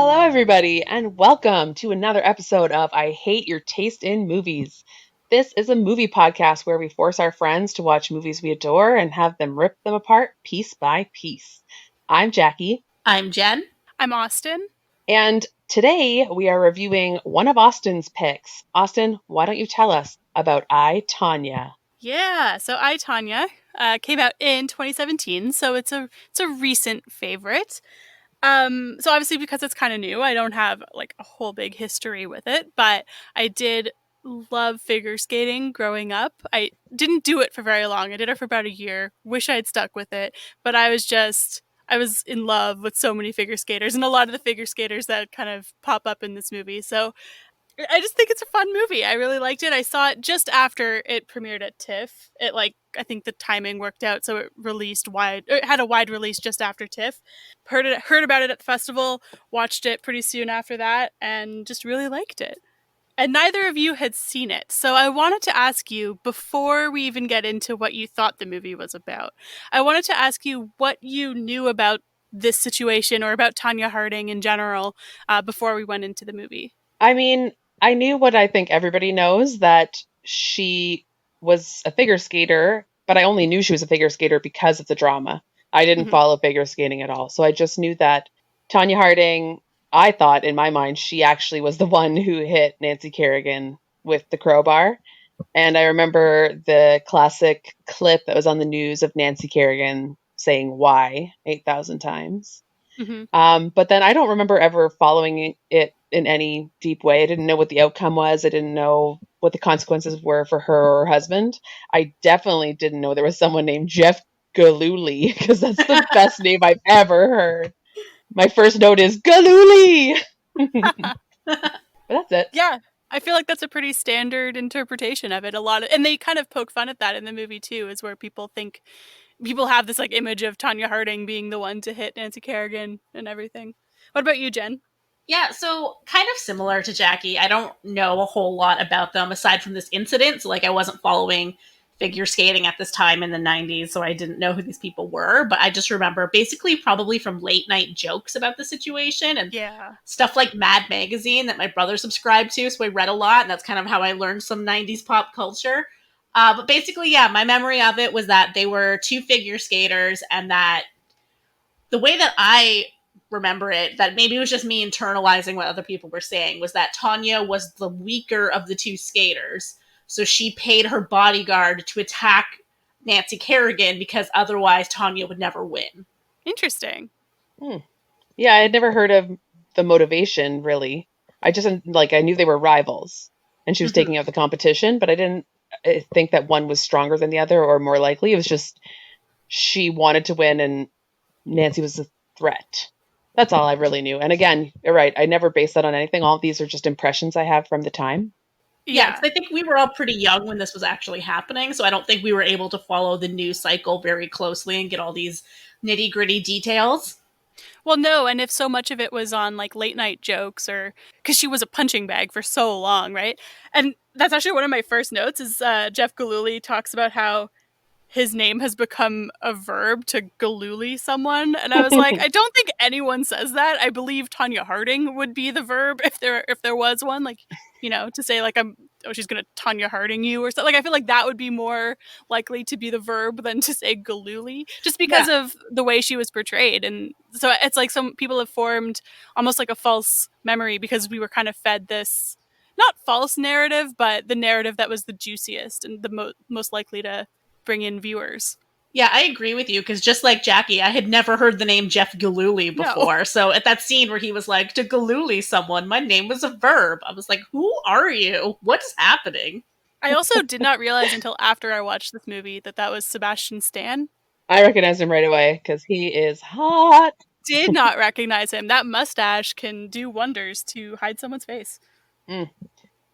Hello, everybody, and welcome to another episode of I Hate Your Taste in Movies. This is a movie podcast where we force our friends to watch movies we adore and have them rip them apart piece by piece. I'm Jackie. I'm Jen. I'm Austin. And today we are reviewing one of Austin's picks. Austin, why don't you tell us about I, Tonya? Yeah, so I, Tonya came out in 2017, so it's a recent favorite. So obviously because it's kind of new, I don't have like a whole big history with it, but I did love figure skating growing up. I didn't do it for very long. I did it for about a year. Wish I had stuck with it, but I was in love with so many figure skaters and a lot of the figure skaters that kind of pop up in this movie. So I just think it's a fun movie. I really liked it. I saw it just after it premiered at TIFF. I think the timing worked out, so it released wide. It had a wide release just after TIFF. Heard about it at the festival. Watched it pretty soon after that, and just really liked it. And neither of you had seen it, so I wanted to ask you before we even get into what you thought the movie was about. I wanted to ask you what you knew about this situation or about Tonya Harding in general before we went into the movie. I mean, I knew what I think everybody knows, that she was a figure skater, but I only knew she was a figure skater because of the drama. I didn't follow figure skating at all. So I just knew that Tonya Harding, I thought in my mind, she actually was the one who hit Nancy Kerrigan with the crowbar. And I remember the classic clip that was on the news of Nancy Kerrigan saying why 8,000 times. But then I don't remember ever following it in any deep way. I didn't know what the outcome was. I didn't know what the consequences were for her or her husband. I definitely didn't know there was someone named Jeff Giloolied, because that's the best name I've ever heard. My first note is Giloolied. But that's it. Yeah. I feel like that's a pretty standard interpretation of it. And they kind of poke fun at that in the movie too, is where people have this like image of Tonya Harding being the one to hit Nancy Kerrigan and everything. What about you, Jen? Yeah, so kind of similar to Jackie. I don't know a whole lot about them aside from this incident. So, I wasn't following figure skating at this time in the 90s, so I didn't know who these people were. But I just remember basically probably from late night jokes about the situation and stuff like Mad Magazine that my brother subscribed to. So I read a lot, and that's kind of how I learned some 90s pop culture. But basically, my memory of it was that they were two figure skaters, and that the way that I remember it, that maybe it was just me internalizing what other people were saying, was that Tonya was the weaker of the two skaters. So she paid her bodyguard to attack Nancy Kerrigan because otherwise Tonya would never win. Interesting. Yeah, I had never heard of the motivation, really. I just, I knew they were rivals and she was taking out the competition, but I didn't think that one was stronger than the other or more likely. It was just she wanted to win and Nancy was a threat. That's all I really knew. And again, you're right. I never based that on anything. All of these are just impressions I have from the time. Yeah, I think we were all pretty young when this was actually happening, so I don't think we were able to follow the news cycle very closely and get all these nitty-gritty details. Well, no, and if so much of it was on like late night jokes, or because she was a punching bag for so long, right? And that's actually one of my first notes is Jeff Giloolied talks about how his name has become a verb to galooly someone. And I was like, I don't think anyone says that. I believe Tonya Harding would be the verb if there was one, to say she's going to Tonya Harding you or something. I feel like that would be more likely to be the verb than to say galooly, just because of the way she was portrayed. And so it's like some people have formed almost like a false memory because we were kind of fed this, not false narrative, but the narrative that was the juiciest and the most likely to bring in viewers. Yeah, I agree with you, because just like Jackie, I had never heard the name Jeff Giloolied before. No. So at that scene where he was like, to galooly someone, my name was a verb. I was like, who are you? What is happening? I also did not realize until after I watched this movie that was Sebastian Stan. I recognized him right away because he is hot. Did not recognize him. That mustache can do wonders to hide someone's face.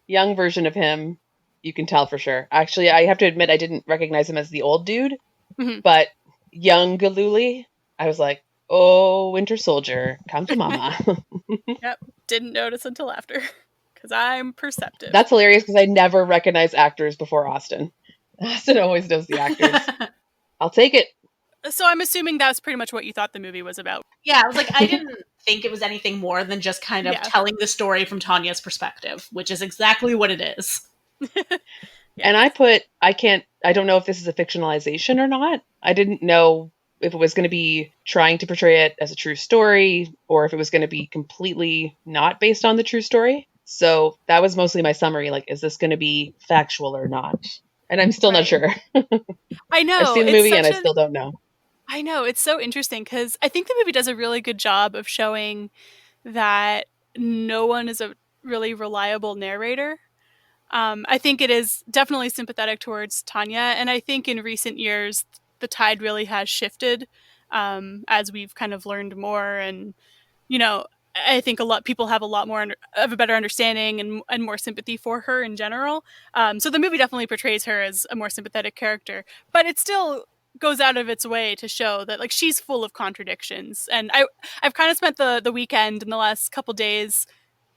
Young version of him. You can tell for sure. Actually, I have to admit, I didn't recognize him as the old dude, but young Giloolied, I was like, oh, Winter Soldier, come to mama. Yep, didn't notice until after, because I'm perceptive. That's hilarious, because I never recognize actors before Austin. Austin always knows the actors. I'll take it. So I'm assuming that's pretty much what you thought the movie was about. Yeah, I was like, I didn't think it was anything more than just kind of telling the story from Tanya's perspective, which is exactly what it is. And I don't know if this is a fictionalization or not. I didn't know if it was going to be trying to portray it as a true story or if it was going to be completely not based on the true story. So that was mostly my summary. Like, is this going to be factual or not? And I'm still not sure. I know. I've seen the movie and I still don't know. I know. It's so interesting because I think the movie does a really good job of showing that no one is a really reliable narrator. I think it is definitely sympathetic towards Tonya, and I think in recent years the tide really has shifted as we've kind of learned more, and I think a lot people have a lot more of a better understanding and more sympathy for her in general. So the movie definitely portrays her as a more sympathetic character, but it still goes out of its way to show that like she's full of contradictions. And I've kind of spent the weekend in the last couple days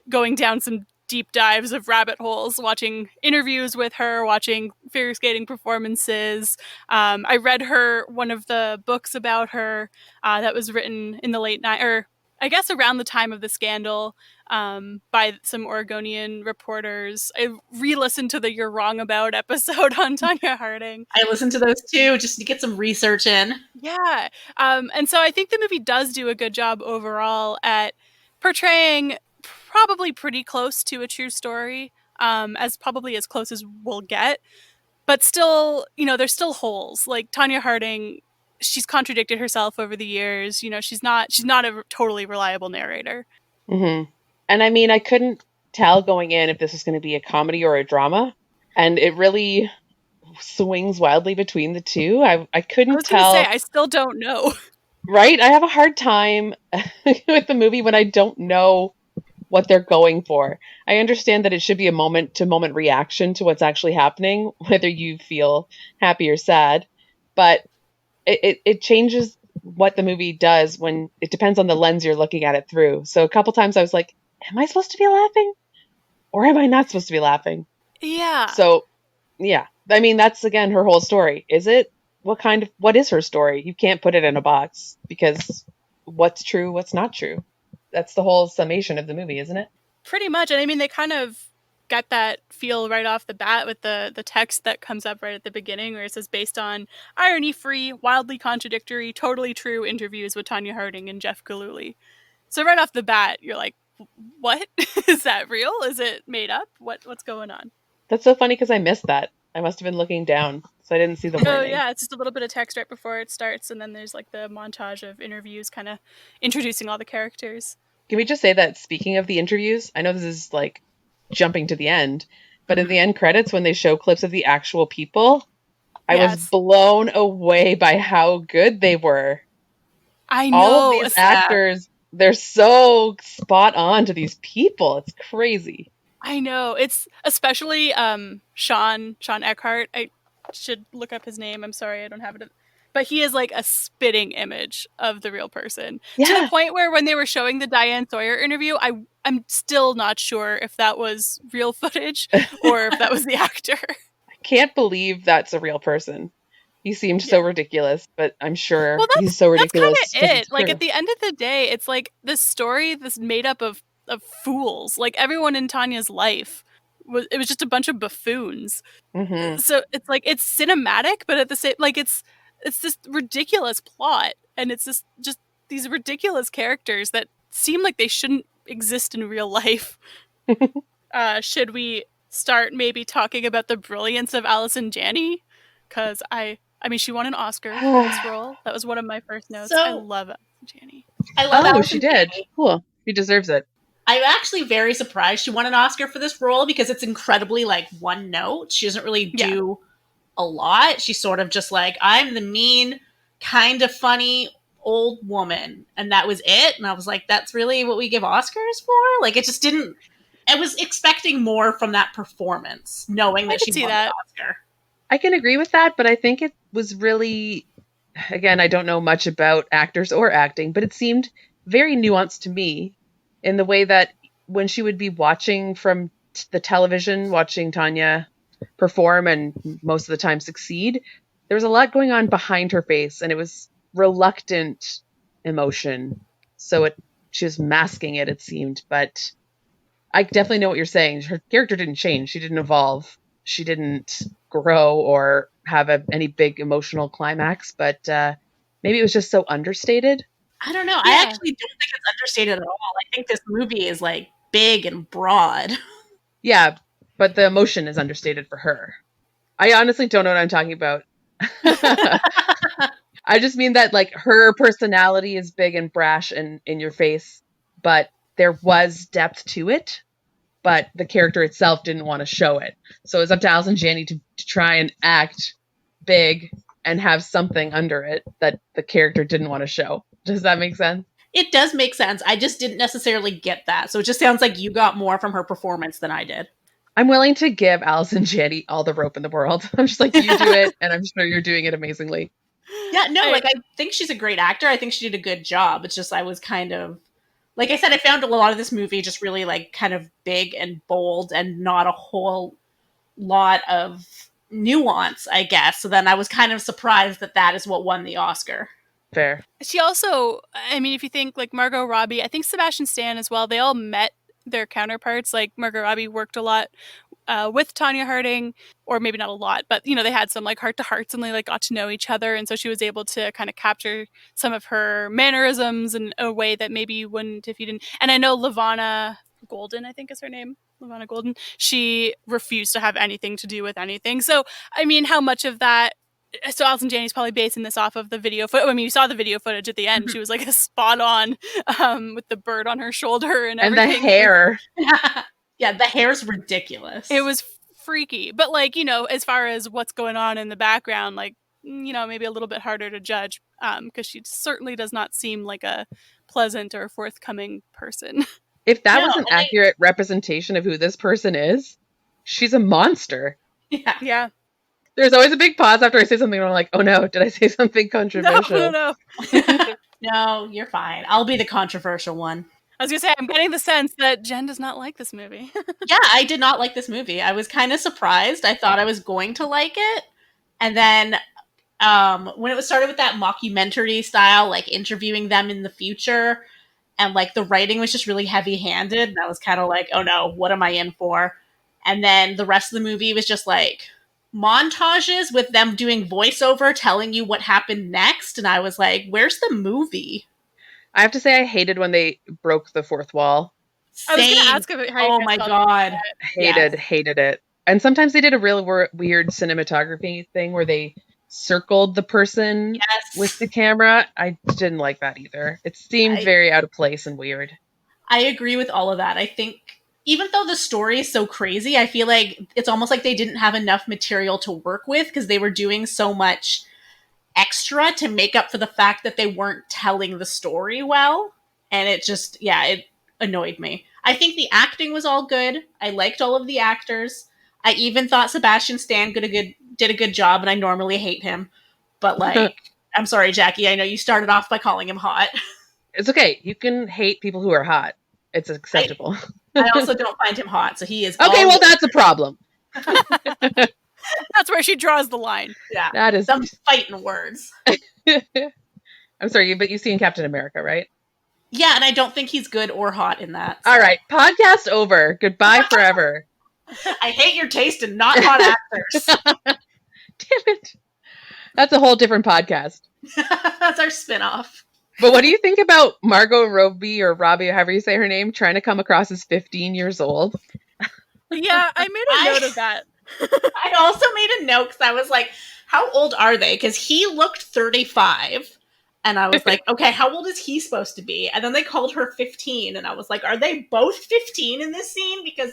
going down some deep dives of rabbit holes, watching interviews with her, watching figure skating performances. I read one of the books about her that was written in the late or I guess around the time of the scandal by some Oregonian reporters. I re-listened to the "You're Wrong About" episode on Tonya Harding. I listened to those too, just to get some research in. Yeah, and so I think the movie does do a good job overall at portraying probably pretty close to a true story, as probably as close as we'll get. But still, there's still holes. Like Tonya Harding, she's contradicted herself over the years. She's not a totally reliable narrator. Mm-hmm. And I mean, I couldn't tell going in if this was going to be a comedy or a drama, and it really swings wildly between the two. I couldn't tell. I still don't know. Right? I have a hard time with the movie when I don't know what they're going for. I understand that it should be a moment to moment reaction to what's actually happening, whether you feel happy or sad, but it changes what the movie does when it depends on the lens you're looking at it through. So a couple times I was like, am I supposed to be laughing or am I not supposed to be laughing? Yeah. So yeah, I mean, that's again her whole story. Is it? What is her story? You can't put it in a box because what's true, what's not true. That's the whole summation of the movie, isn't it? Pretty much. And I mean, they kind of get that feel right off the bat with the text that comes up right at the beginning where it says, based on irony-free, wildly contradictory, totally true interviews with Tonya Harding and Jeff Giloolied. So right off the bat, you're like, what? Is that real? Is it made up? What's going on? That's so funny because I missed that. I must have been looking down, so I didn't see the warning. Oh, yeah, it's just a little bit of text right before it starts, and then there's like the montage of interviews kind of introducing all the characters. Can we just say that speaking of the interviews, I know this is like jumping to the end, but in the end credits, when they show clips of the actual people, I was blown away by how good they were. I know. All of these actors, they're so spot on to these people. It's crazy. I know. It's especially Sean Eckhart. I should look up his name. I'm sorry, I don't have it. But he is like a spitting image of the real person. Yeah. To the point where when they were showing the Diane Sawyer interview, I'm still not sure if that was real footage or if that was the actor. I can't believe that's a real person. He seemed so ridiculous, but I'm sure he's so ridiculous. That's kind of it. Like at the end of the day, it's like this story, this made up of fools. Like everyone in Tanya's life was just a bunch of buffoons. Mm-hmm. So it's like it's cinematic, but at the same it's this ridiculous plot, and it's just these ridiculous characters that seem like they shouldn't exist in real life. Should we start maybe talking about the brilliance of Allison Janney? Because I mean, she won an Oscar for this role. That was one of my first notes. I love Allison Janney. I love Allison she did. Janney. Cool. She deserves it. I'm actually very surprised she won an Oscar for this role because it's incredibly like one note. She doesn't really do a lot. She's sort of just like, I'm the mean, kind of funny old woman. And that was it. And I was like, that's really what we give Oscars for? Like, it just didn't. I was expecting more from that performance, knowing that she won the Oscar. I can agree with that, but I think it was really, again, I don't know much about actors or acting, but it seemed very nuanced to me in the way that when she would be watching from the television, watching Tonya perform and most of the time succeed, there was a lot going on behind her face, and it was reluctant emotion. So she was masking it seemed. But I definitely know what you're saying. Her character didn't change. She didn't evolve. She didn't grow or have any big emotional climax. But maybe it was just so understated. I don't know. Yeah. I actually don't think it's understated at all. I think this movie is like big and broad. Yeah, but the emotion is understated for her. I honestly don't know what I'm talking about. I just mean that like her personality is big and brash and in your face, but there was depth to it, but the character itself didn't want to show it. So it's up to Allison Janney to try and act big and have something under it that the character didn't want to show. Does that make sense? It does make sense. I just didn't necessarily get that. So it just sounds like you got more from her performance than I did. I'm willing to give Allison Janney all the rope in the world. I'm just like, you do it, and I'm sure you're doing it amazingly. Yeah, no, like I think she's a great actor. I think she did a good job. It's just I was kind of, like I said, I found a lot of this movie just really like kind of big and bold and not a whole lot of nuance, I guess. So then I was kind of surprised that that is what won the Oscar. Fair. She also, I mean, if you think like Margot Robbie, I think Sebastian Stan as well, they all met their counterparts. Like Margot Robbie worked a lot with Tonya Harding, or maybe not a lot, but you know, they had some like heart to hearts and they like got to know each other, and so she was able to kind of capture some of her mannerisms in a way that maybe you wouldn't if you didn't. And I know Levana Golden, I think is her name, Levana Golden. She refused to have anything to do with anything. So I mean, how much of that? So Allison Janney's probably basing this off of the video footage. I mean, you saw the video footage at the end. She was like a spot on with the bird on her shoulder and everything. And the hair. Yeah, the hair's ridiculous. It was freaky. But like, you know, as far as what's going on in the background, like, you know, maybe a little bit harder to judge because she certainly does not seem like a pleasant or forthcoming person. If that was an accurate representation of who this person is, she's a monster. Yeah. There's always a big pause after I say something and I'm like, oh no, did I say something controversial? No. No, you're fine. I'll be the controversial one. I was going to say, I'm getting the sense that Jen does not like this movie. Yeah, I did not like this movie. I was kind of surprised. I thought I was going to like it. And then when it was started with that mockumentary style, like interviewing them in the future, and like the writing was just really heavy-handed, and I was kind of like, oh no, what am I in for? And then the rest of the movie was just like montages with them doing voiceover telling you what happened next, and I was like, where's the movie? I have to say I hated when they broke the fourth wall. Same. I was going to ask about how you Oh my god. Hated it. And sometimes they did a real weird cinematography thing where they circled the person with the camera. I didn't like that either. It seemed very out of place and weird. I agree with all of that. I think even though the story is so crazy, I feel like it's almost like they didn't have enough material to work with because they were doing so much extra to make up for the fact that they weren't telling the story well. And it just, it annoyed me. I think the acting was all good. I liked all of the actors. I even thought Sebastian Stan did a good job, and I normally hate him. But like, I'm sorry, Jackie, I know you started off by calling him hot. It's okay. You can hate people who are hot. It's acceptable. I also don't find him hot, so he is okay, well, that's a problem. That's where she draws the line. Yeah. That is some fighting words. I'm sorry, but you've seen Captain America, right? Yeah, and I don't think he's good or hot in that. So. All right, podcast over. Goodbye forever. I hate your taste in not hot actors. Damn it. That's a whole different podcast. That's our spinoff. But what do you think about Margot Robbie or Robbie, however you say her name, trying to come across as 15 years old? Yeah, I made a note of that. I also made a note because I was like, how old are they? Because he looked 35. And I was like, okay, how old is he supposed to be? And then they called her 15. And I was like, are they both 15 in this scene? Because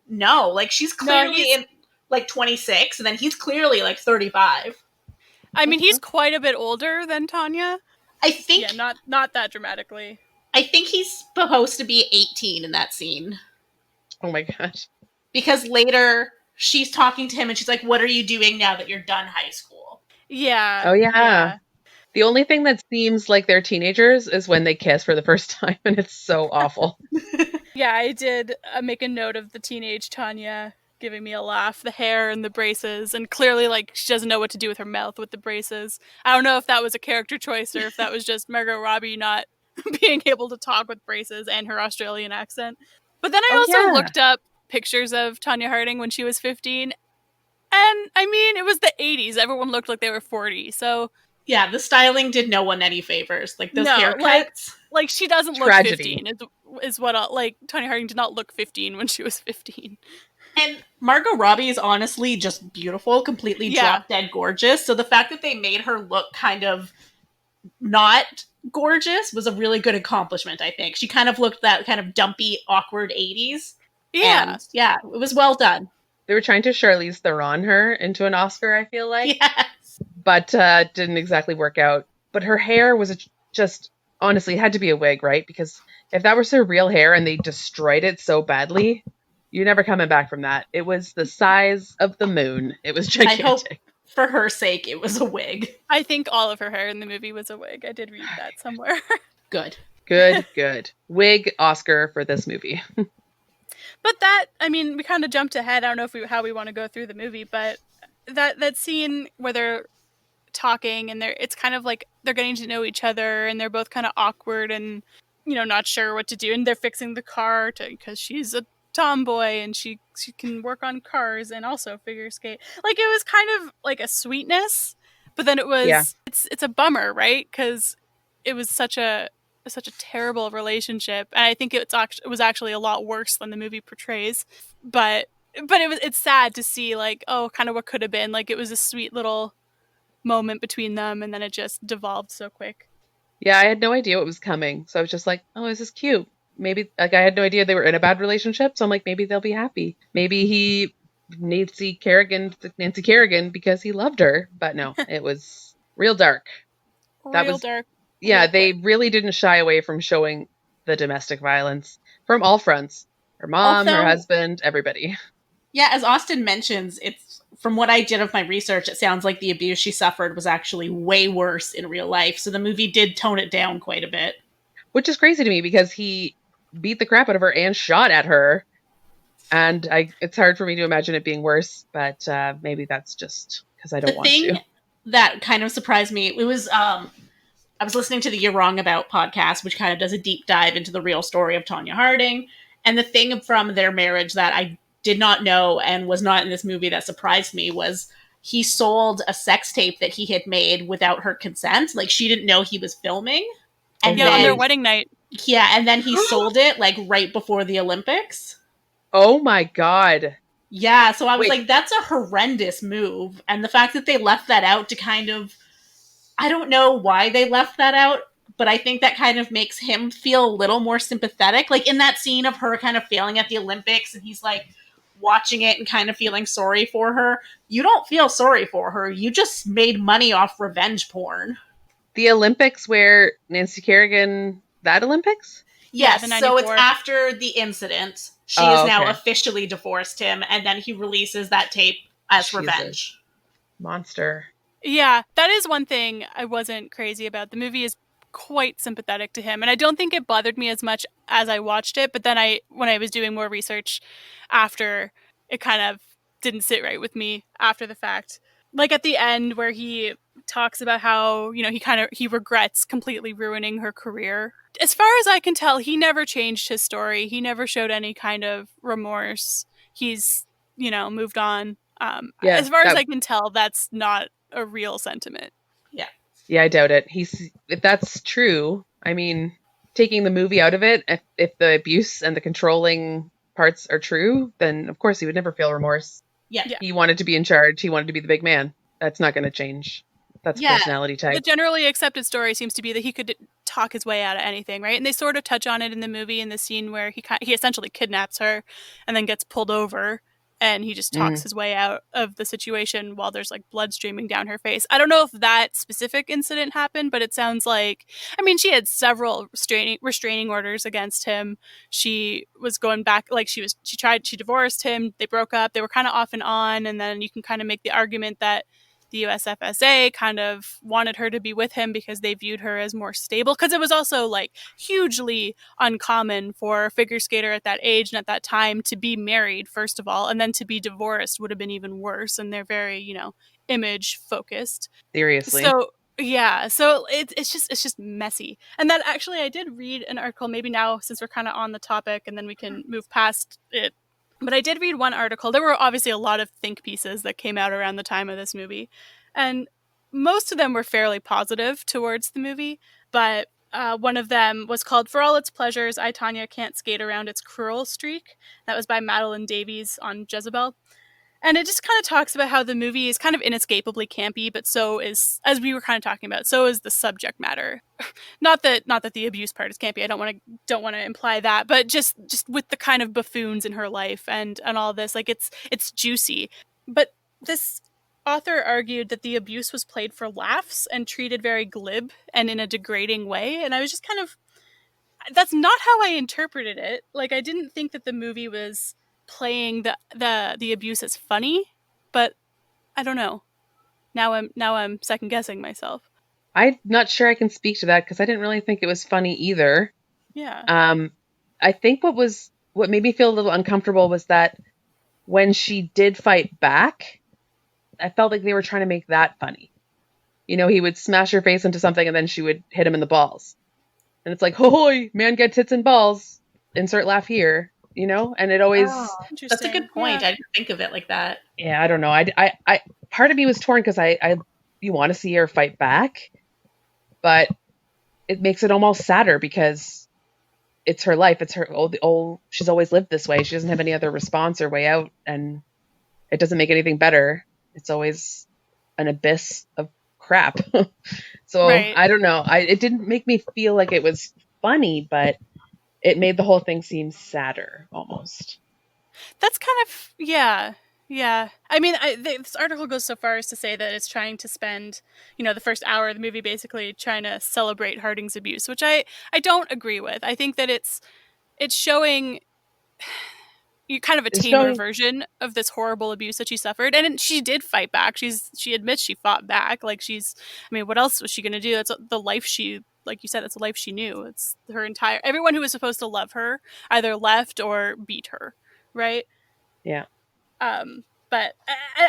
no, like she's clearly in like 26. And then he's clearly like 35. I mean, he's quite a bit older than Tonya. I think. Yeah, not that dramatically. I think he's supposed to be 18 in that scene. Oh my gosh. Because later she's talking to him and she's like, what are you doing now that you're done high school? Yeah. Oh, yeah. The only thing that seems like they're teenagers is when they kiss for the first time, and it's so awful. Yeah, I did make a note of the teenage Tonya giving me a laugh. The hair and the braces, and clearly, like, she doesn't know what to do with her mouth with the braces. I don't know if that was a character choice or if that was just Margot Robbie not being able to talk with braces and her Australian accent. But then I Oh also yeah. looked up pictures of Tonya Harding when she was 15, and I mean, it was the 80s. Everyone looked like they were 40, so Yeah, the styling did no one any favors. Like those no, haircuts. like she doesn't look Tragedy. 15 is what like Tonya Harding did not look 15 when she was 15. And Margot Robbie is honestly just beautiful, completely Yeah. drop dead gorgeous. So the fact that they made her look kind of not gorgeous was a really good accomplishment, I think. She kind of looked that kind of dumpy, awkward 80s. Yeah. And yeah, it was well done. They were trying to Charlize Theron her into an Oscar, I feel like, Yes. but didn't exactly work out. But her hair was just honestly it had to be a wig, right? Because if that was her real hair and they destroyed it so badly, you're never coming back from that. It was the size of the moon. It was I hope gigantic. for her sake it was a wig. I think all of her hair in the movie was a wig. I did read that somewhere. Good. Good. Wig Oscar for this movie. But that, I mean, we kind of jumped ahead. I don't know how we want to go through the movie, but that scene where they're talking and it's kind of like they're getting to know each other and they're both kind of awkward and not sure what to do, and they're fixing the car because she's a tomboy and she can work on cars and also figure skate. Like, it was kind of like a sweetness, but then it was Yeah. it's a bummer, right? Because it was such a terrible relationship, and I think it was actually a lot worse than the movie portrays. But it's sad to see, like, oh, kind of what could have been. Like, it was a sweet little moment between them, and then it just devolved so quick. Yeah, I had no idea what was coming. So I was just like, oh, this is cute. Maybe, like, I had no idea they were in a bad relationship. So I'm like, maybe they'll be happy. Maybe he Nancy Kerrigan because he loved her. But no, it was real dark. That Real was, dark. yeah, real they quick. really didn't shy away from showing the domestic violence from all fronts. Her mom, her Also, husband, everybody. yeah, as Austin mentions, it's from what I did of my research, it sounds like the abuse she suffered was actually way worse in real life. So the movie did tone it down quite a bit. Which is crazy to me because he beat the crap out of her and shot at her. And it's hard for me to imagine it being worse, but maybe that's just because I The don't want thing to. that kind of surprised me, it was I was listening to the You're Wrong About podcast, which kind of does a deep dive into the real story of Tonya Harding. And the thing from their marriage that I did not know and was not in this movie that surprised me was he sold a sex tape that he had made without her consent. Like, she didn't know he was filming. And Yeah, on their then, wedding night. yeah, and then he sold it like right before the Olympics. Oh my God. Yeah, so I was Wait, like, that's a horrendous move. And the fact that they left that out to kind of, I don't know why they left that out, but I think that kind of makes him feel a little more sympathetic. Like in that scene of her kind of failing at the Olympics and he's like watching it and kind of feeling sorry for her. You don't feel sorry for her. You just made money off revenge porn. the Olympics where Nancy Kerrigan, that Olympics? Yes, the so it's 94. after the incident. She Oh, is now okay. officially divorced him, and then he releases that tape as She's revenge. Monster. Yeah, that is one thing I wasn't crazy about. The movie is quite sympathetic to him, and I don't think it bothered me as much as I watched it, but then when I was doing more research after, it kind of didn't sit right with me after the fact. Like at the end where he talks about how, he regrets completely ruining her career. As far as I can tell, he never changed his story. He never showed any kind of remorse. He's, moved on. Yeah, As far as I can tell, that's not a real sentiment. yeah, I doubt it. If that's true, I mean, taking the movie out of it, if the abuse and the controlling parts are true, then of course he would never feel remorse. Yeah. He wanted to be in charge. He wanted to be the big man. That's not going to change. That's a Yeah. personality type. The generally accepted story seems to be that he could talk his way out of anything, right? And they sort of touch on it in the movie in the scene where he essentially kidnaps her and then gets pulled over, and he just talks his way out of the situation while there's like blood streaming down her face. I don't know if that specific incident happened, but it sounds like, I mean, she had several restraining orders against him. She was going back, like she divorced him, they broke up, they were kind of off and on, and then you can kind of make the argument that the USFSA kind of wanted her to be with him because they viewed her as more stable. Because it was also like hugely uncommon for a figure skater at that age and at that time to be married, first of all, and then to be divorced would have been even worse. And they're very, image focused. Seriously. So yeah, so it's just messy. And then actually, I did read an article. Maybe now, since we're kind of on the topic, and then we can move past it. But I did read one article. There were obviously a lot of think pieces that came out around the time of this movie, and most of them were fairly positive towards the movie. But one of them was called "For All Its Pleasures, I, Tonya, Can't Skate Around Its Cruel Streak." That was by Madeline Davies on Jezebel. And it just kind of talks about how the movie is kind of inescapably campy, but so is, as we were kind of talking about, so is the subject matter. Not that the abuse part is campy. I don't want to imply that, but just with the kind of buffoons in her life and all this, like it's juicy. But this author argued that the abuse was played for laughs and treated very glib and in a degrading way, and I was just kind of, that's not how I interpreted it. Like, I didn't think that the movie was playing the abuse as funny, but I don't know. Now I'm second guessing myself. I'm not sure I can speak to that because I didn't really think it was funny either. Yeah. I think what made me feel a little uncomfortable was that when she did fight back, I felt like they were trying to make that funny. He would smash her face into something and then she would hit him in the balls. And it's like, hoy, man gets hits and balls. Insert laugh here, and it always. Oh, that's a good point. Yeah. I didn't think of it like that. Yeah, I don't know. I part of me was torn because you want to see her fight back, but it makes it almost sadder because it's her life. It's her she's always lived this way. She doesn't have any other response or way out, and it doesn't make anything better. It's always an abyss of crap. So right. I don't know. It didn't make me feel like it was funny, but it made the whole thing seem sadder almost. That's kind of, yeah. I mean, this article goes so far as to say that it's trying to spend, the first hour of the movie basically trying to celebrate Harding's abuse, which I don't agree with. I think that it's showing you kind of a tamer version of this horrible abuse that she suffered, and she did fight back. She admits she fought back. Like, what else was she going to do? That's the life she, like you said, that's the life she knew. It's everyone who was supposed to love her either left or beat her, right? Yeah. But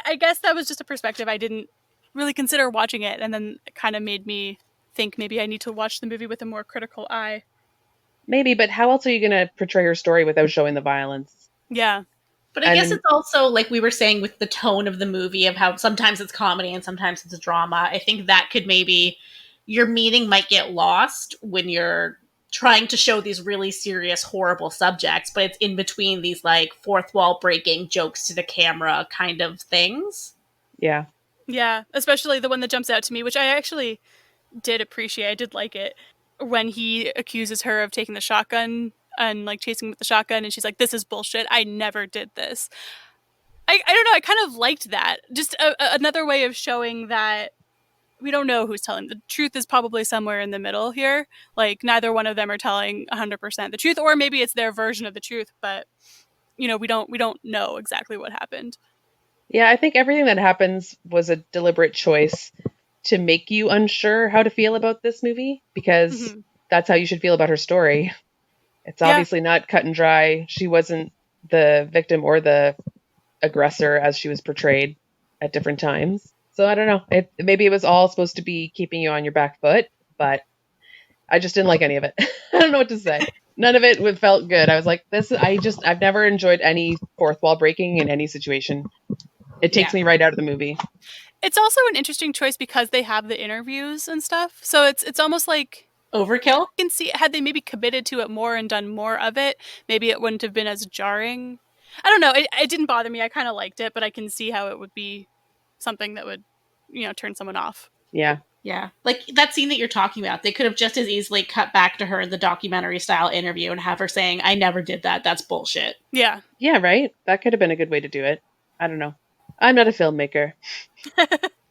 I guess that was just a perspective I didn't really consider watching it, and then it kind of made me think maybe I need to watch the movie with a more critical eye. Maybe, but how else are you going to portray her story without showing the violence? Yeah. But I guess it's also, like we were saying, with the tone of the movie, of how sometimes it's comedy and sometimes it's a drama. I think that could maybe, your meaning might get lost when you're trying to show these really serious, horrible subjects, but it's in between these, like, fourth wall breaking jokes to the camera kind of things. Yeah. Yeah, especially the one that jumps out to me, which I actually did appreciate. I did like it, when he accuses her of taking the shotgun and, like, chasing with the shotgun, and she's like, "This is bullshit. I never did this." I don't know. I kind of liked that. Just another way of showing that we don't know who's telling. The truth is probably somewhere in the middle here. Like, neither one of them are telling 100% the truth, or maybe it's their version of the truth, but, we don't know exactly what happened. Yeah, I think everything that happens was a deliberate choice to make you unsure how to feel about this movie, because that's how you should feel about her story. It's obviously not cut and dry. She wasn't the victim or the aggressor as she was portrayed at different times. So I don't know. Maybe it was all supposed to be keeping you on your back foot, but I just didn't like any of it. I don't know what to say. None of it felt good. I was like, I've never enjoyed any fourth wall breaking in any situation. It takes me right out of the movie. It's also an interesting choice because they have the interviews and stuff. So it's almost like overkill. You can see, had they maybe committed to it more and done more of it, maybe it wouldn't have been as jarring. I don't know. It didn't bother me. I kind of liked it, but I can see how it would be something that would, turn someone off. Yeah. Yeah. Like that scene that you're talking about, they could have just as easily cut back to her in the documentary style interview and have her saying, "I never did that. That's bullshit." Yeah. Yeah, right? That could have been a good way to do it. I don't know. I'm not a filmmaker.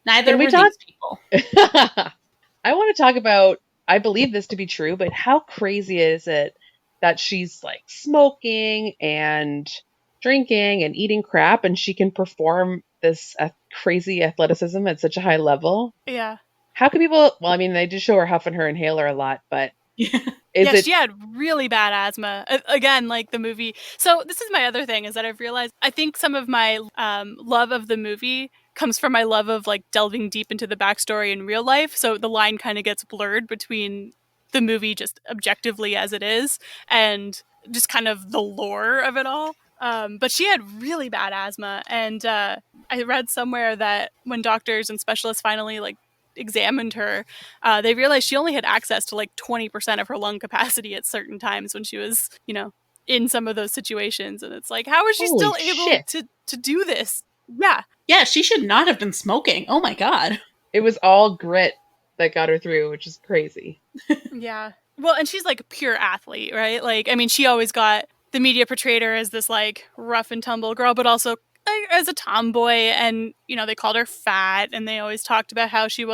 Neither were these people. I want to talk about, I believe this to be true, but how crazy is it that she's like smoking and drinking and eating crap, and she can perform this crazy athleticism at such a high level. Yeah. How can people, well, I mean, they did show her huffing her inhaler a lot, but is Yeah, it, she had really bad asthma. Again, like the movie. So this is my other thing is that I've realized I think some of my love of the movie comes from my love of like delving deep into the backstory in real life. So the line kind of gets blurred between the movie just objectively as it is and just kind of the lore of it all. But she had really bad asthma, and I read somewhere that when doctors and specialists finally like examined her, they realized she only had access to like 20% of her lung capacity at certain times when she was, in some of those situations. And it's like, how is she holy still able shit. to do this? Yeah. Yeah, she should not have been smoking. Oh my god. It was all grit that got her through, which is crazy. Yeah. Well, and she's like a pure athlete, right? Like, I mean, she always got the media portrayed her as this like rough and tumble girl, but also as a tomboy. And, they called her fat, and they always talked about how she's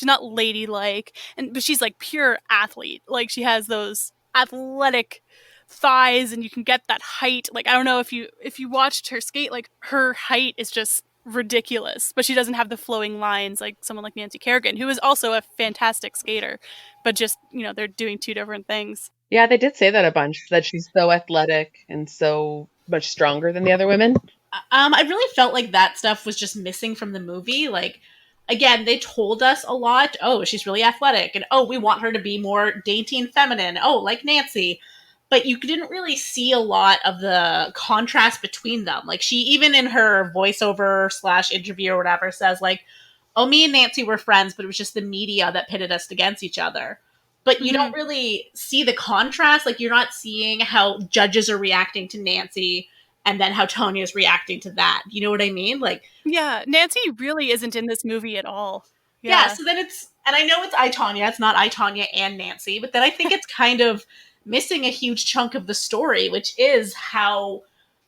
not ladylike. But she's like pure athlete. Like, she has those athletic thighs, and you can get that height. Like, I don't know if you watched her skate, like her height is just ridiculous, but she doesn't have the flowing lines like someone like Nancy Kerrigan, who is also a fantastic skater, but just, they're doing two different things. Yeah, they did say that a bunch, that she's so athletic and so much stronger than the other women. I really felt like that stuff was just missing from the movie. Like, again, they told us a lot. Oh, she's really athletic, and oh, we want her to be more dainty and feminine. Oh, like Nancy. But you didn't really see a lot of the contrast between them. Like, she, even in her voiceover / interview or whatever, says like, oh, me and Nancy were friends, but it was just the media that pitted us against each other. But you don't really see the contrast. Like, you're not seeing how judges are reacting to Nancy and then how Tonya is reacting to that. You know what I mean? Like, yeah, Nancy really isn't in this movie at all. yeah, so then and I know it's I, Tonya, it's not I, Tonya and Nancy, but then I think it's kind of missing a huge chunk of the story, which is how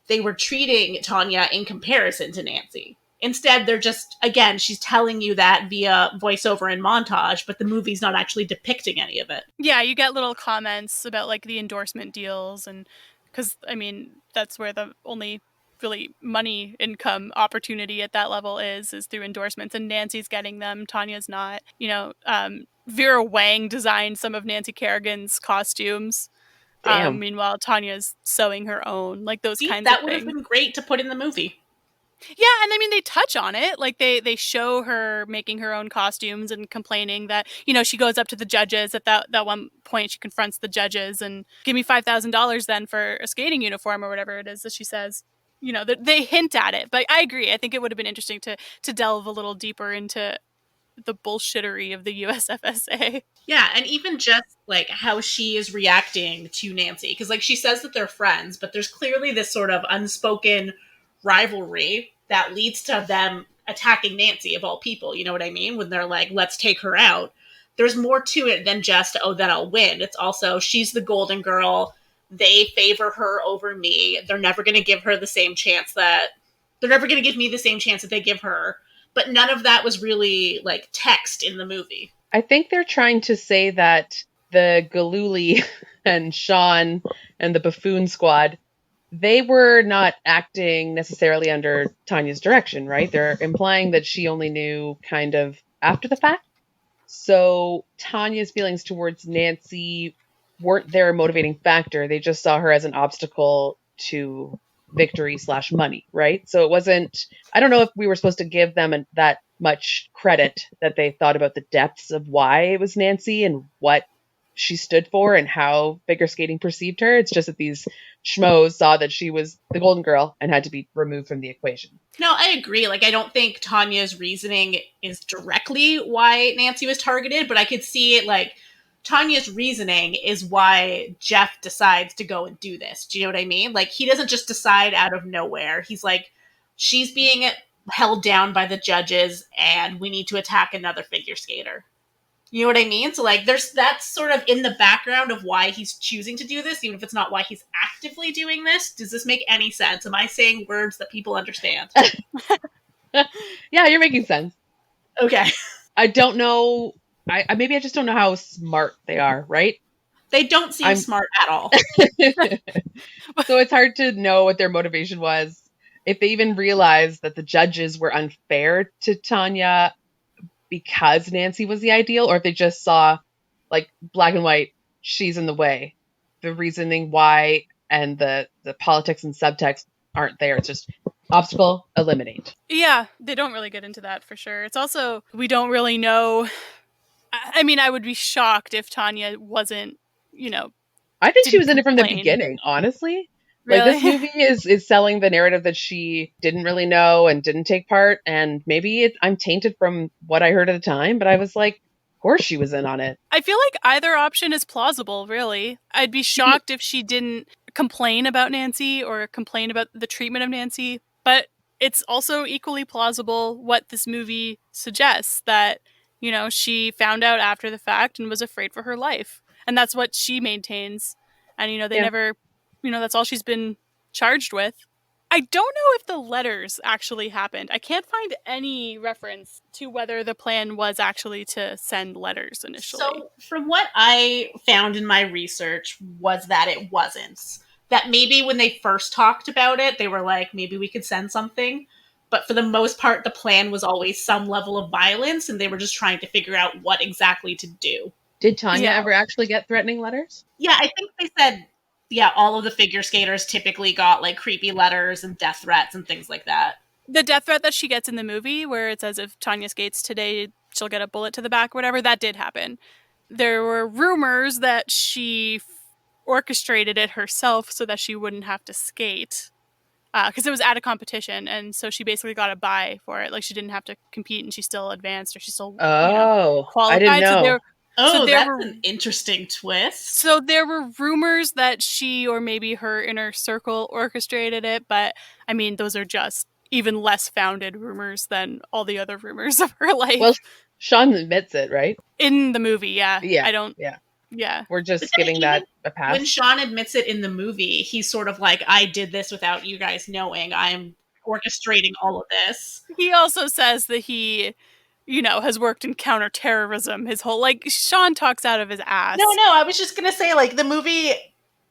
they were treating Tonya in comparison to Nancy. Instead, they're just, again, she's telling you that via voiceover and montage, but the movie's not actually depicting any of it. Yeah, you get little comments about like the endorsement deals, and because I mean that's where the only really money income opportunity at that level is through endorsements, and Nancy's getting them, Tanya's not. Vera Wang designed some of Nancy Kerrigan's costumes. Damn. Meanwhile, Tanya's sewing her own, like those See, kinds that of would have things. been great to put in the movie. Yeah, and I mean they touch on it. Like they show her making her own costumes and complaining that, she goes up to the judges at that one point. She confronts the judges and give me $5,000 then for a skating uniform or whatever it is that she says. They hint at it, but I agree. I think it would have been interesting to delve a little deeper into the bullshittery of the USFSA. Yeah, and even just like how she is reacting to Nancy, because like she says that they're friends, but there's clearly this sort of unspoken rivalry that leads to them attacking Nancy of all people. You know what I mean? When they're like, let's take her out. There's more to it than just, oh, then I'll win. It's also, she's the golden girl. They favor her over me. They're never going to give her the same chance they're never going to give me the same chance that they give her. But none of that was really like text in the movie. I think they're trying to say that the Giloolied and Sean and the Buffoon Squad, they were not acting necessarily under Tanya's direction, right? They're implying that she only knew kind of after the fact. So Tanya's feelings towards Nancy weren't their motivating factor. They just saw her as an obstacle to victory / money, right? So it wasn't, I don't know if we were supposed to give them that much credit that they thought about the depths of why it was Nancy and what she stood for and how figure skating perceived her. It's just that these schmoes saw that she was the golden girl and had to be removed from the equation. No, I agree. Like, I don't think Tanya's reasoning is directly why Nancy was targeted, but I could see it like Tanya's reasoning is why Jeff decides to go and do this. Do you know what I mean? Like, he doesn't just decide out of nowhere. He's like, she's being held down by the judges and we need to attack another figure skater. You know what I mean? So like that's sort of in the background of why he's choosing to do this, even if it's not why he's actively doing this. Does this make any sense? Am I saying words that people understand? Yeah, you're making sense. Okay. I don't know. Maybe I just don't know how smart they are, right? They don't seem smart at all. So it's hard to know what their motivation was. if they even realized that the judges were unfair to Tonya because Nancy was the ideal, or if they just saw like black and white, she's in the way. The reasoning why and the politics and subtext aren't there. It's just obstacle, eliminate. Yeah, they don't really get into that for sure. It's also, we don't really know. I mean, I would be shocked if Tonya wasn't, I think she didn't was in it from the complain. beginning, honestly. Like, Really? this movie is selling the narrative that she didn't really know and didn't take part, and maybe I'm tainted from what I heard at the time, but I was like, of course she was in on it. I feel like either option is plausible, really. I'd be shocked if she didn't complain about Nancy or complain about the treatment of Nancy, but it's also equally plausible what this movie suggests, that, she found out after the fact and was afraid for her life. And that's what she maintains. And, they Yeah. never, that's all she's been charged with. I don't know if the letters actually happened. I can't find any reference to whether the plan was actually to send letters initially. So, from what I found in my research, was that it wasn't. That maybe when they first talked about it, they were like, maybe we could send something. But for the most part, the plan was always some level of violence, and they were just trying to figure out what exactly to do. Did Tonya ever actually get threatening letters? Yeah, I think they said, all of the figure skaters typically got like creepy letters and death threats and things like that. The death threat that she gets in the movie, where it says if Tonya skates today, she'll get a bullet to the back, whatever, that did happen. There were rumors that she orchestrated it herself so that she wouldn't have to skate. Because it was at a competition, and so she basically got a bye for it. Like, she didn't have to compete, and she still advanced, or she still qualified. I didn't know. That's an interesting twist. So there were rumors that she or maybe her inner circle orchestrated it, but I mean, those are just even less founded rumors than all the other rumors of her life. Well, Sean admits it, right? In the movie, yeah. Yeah. We're just giving that a pass. When Sean admits it in the movie, he's sort of like, I did this without you guys knowing. I'm orchestrating all of this. He also says that he, has worked in counterterrorism his whole, Sean talks out of his ass. No, I was just going to say, the movie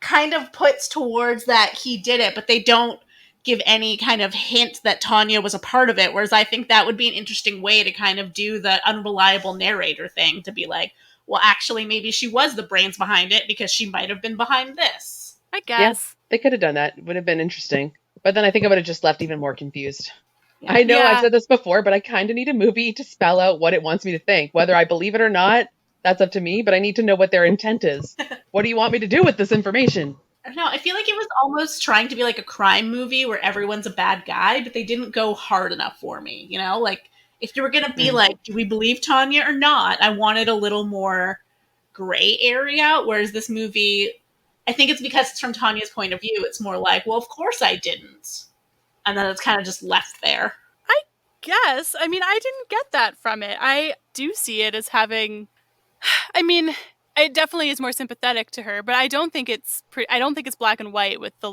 kind of puts towards that he did it, but they don't give any kind of hint that Tonya was a part of it, whereas I think that would be an interesting way to kind of do the unreliable narrator thing, to be like, well, actually, maybe she was the brains behind it because she might have been behind this. I guess. Yeah, they could have done that. It would have been interesting. But then I think I would have just left even more confused. Yeah. I know I've said this before, but I kind of need a movie to spell out what it wants me to think. Whether I believe it or not, that's up to me, but I need to know what their intent is. What do you want me to do with this information? I don't know. I feel like it was almost trying to be like a crime movie where everyone's a bad guy, but they didn't go hard enough for me. If you were going to be like, do we believe Tonya or not? I wanted a little more gray area, whereas this movie, I think it's because it's from Tanya's point of view. It's more like, well, of course I didn't. And then it's kind of just left there. I guess. I mean, I didn't get that from it. I do see it as having, it definitely is more sympathetic to her, but I don't think it's black and white with the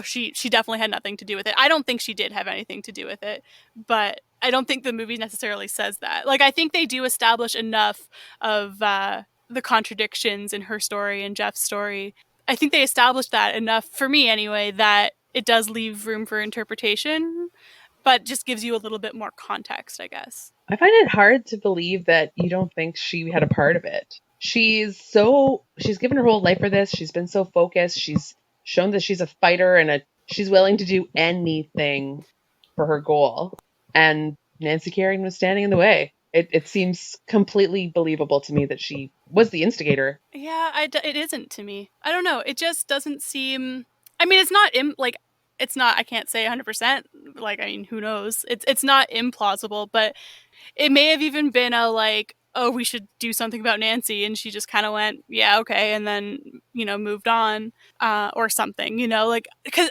she definitely had nothing to do with it. I don't think she did have anything to do with it, but I don't think the movie necessarily says that. I think they do establish enough of the contradictions in her story and Jeff's story. I think they established that enough, for me anyway, that it does leave room for interpretation, but just gives you a little bit more context, I guess. I find it hard to believe that you don't think she had a part of it. She's given her whole life for this. She's been so focused. She's shown that she's a fighter and she's willing to do anything for her goal. And Nancy Kerrigan was standing in the way. It seems completely believable to me that she was the instigator. Yeah, it isn't to me. I don't know. It just doesn't seem... I mean, it's not... it's not... I can't say 100%. Who knows? It's not implausible, but it may have even been oh, we should do something about Nancy, and she just kind of went, yeah, okay, and then, moved on, or something, because,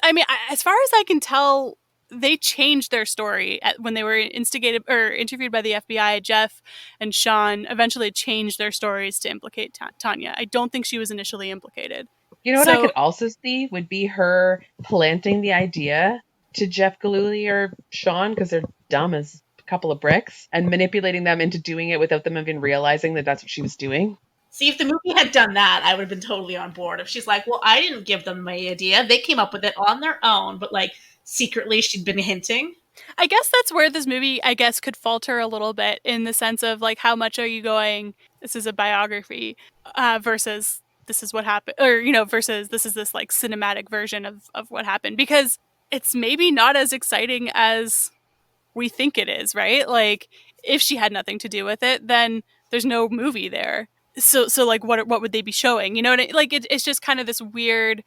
as far as I can tell, they changed their story when they were instigated or interviewed by the FBI. Jeff and Sean eventually changed their stories to implicate Tonya. I don't think she was initially implicated. You know what I could also see would be her planting the idea to Jeff Giloolied or Sean, because they're dumb as a couple of bricks, and manipulating them into doing it without them even realizing that that's what she was doing. See, if the movie had done that, I would have been totally on board. If she's like, well, I didn't give them my idea. They came up with it on their own, but secretly she'd been hinting. I guess that's where this movie, could falter a little bit in the sense of like, how much are you going, this is a biography, versus this is what happened, or, versus this is this like cinematic version of what happened, because it's maybe not as exciting as we think it is, right? Like, if she had nothing to do with it, then there's no movie there. So like, what would they be showing? You know what I mean? Like, it's just kind of this weird,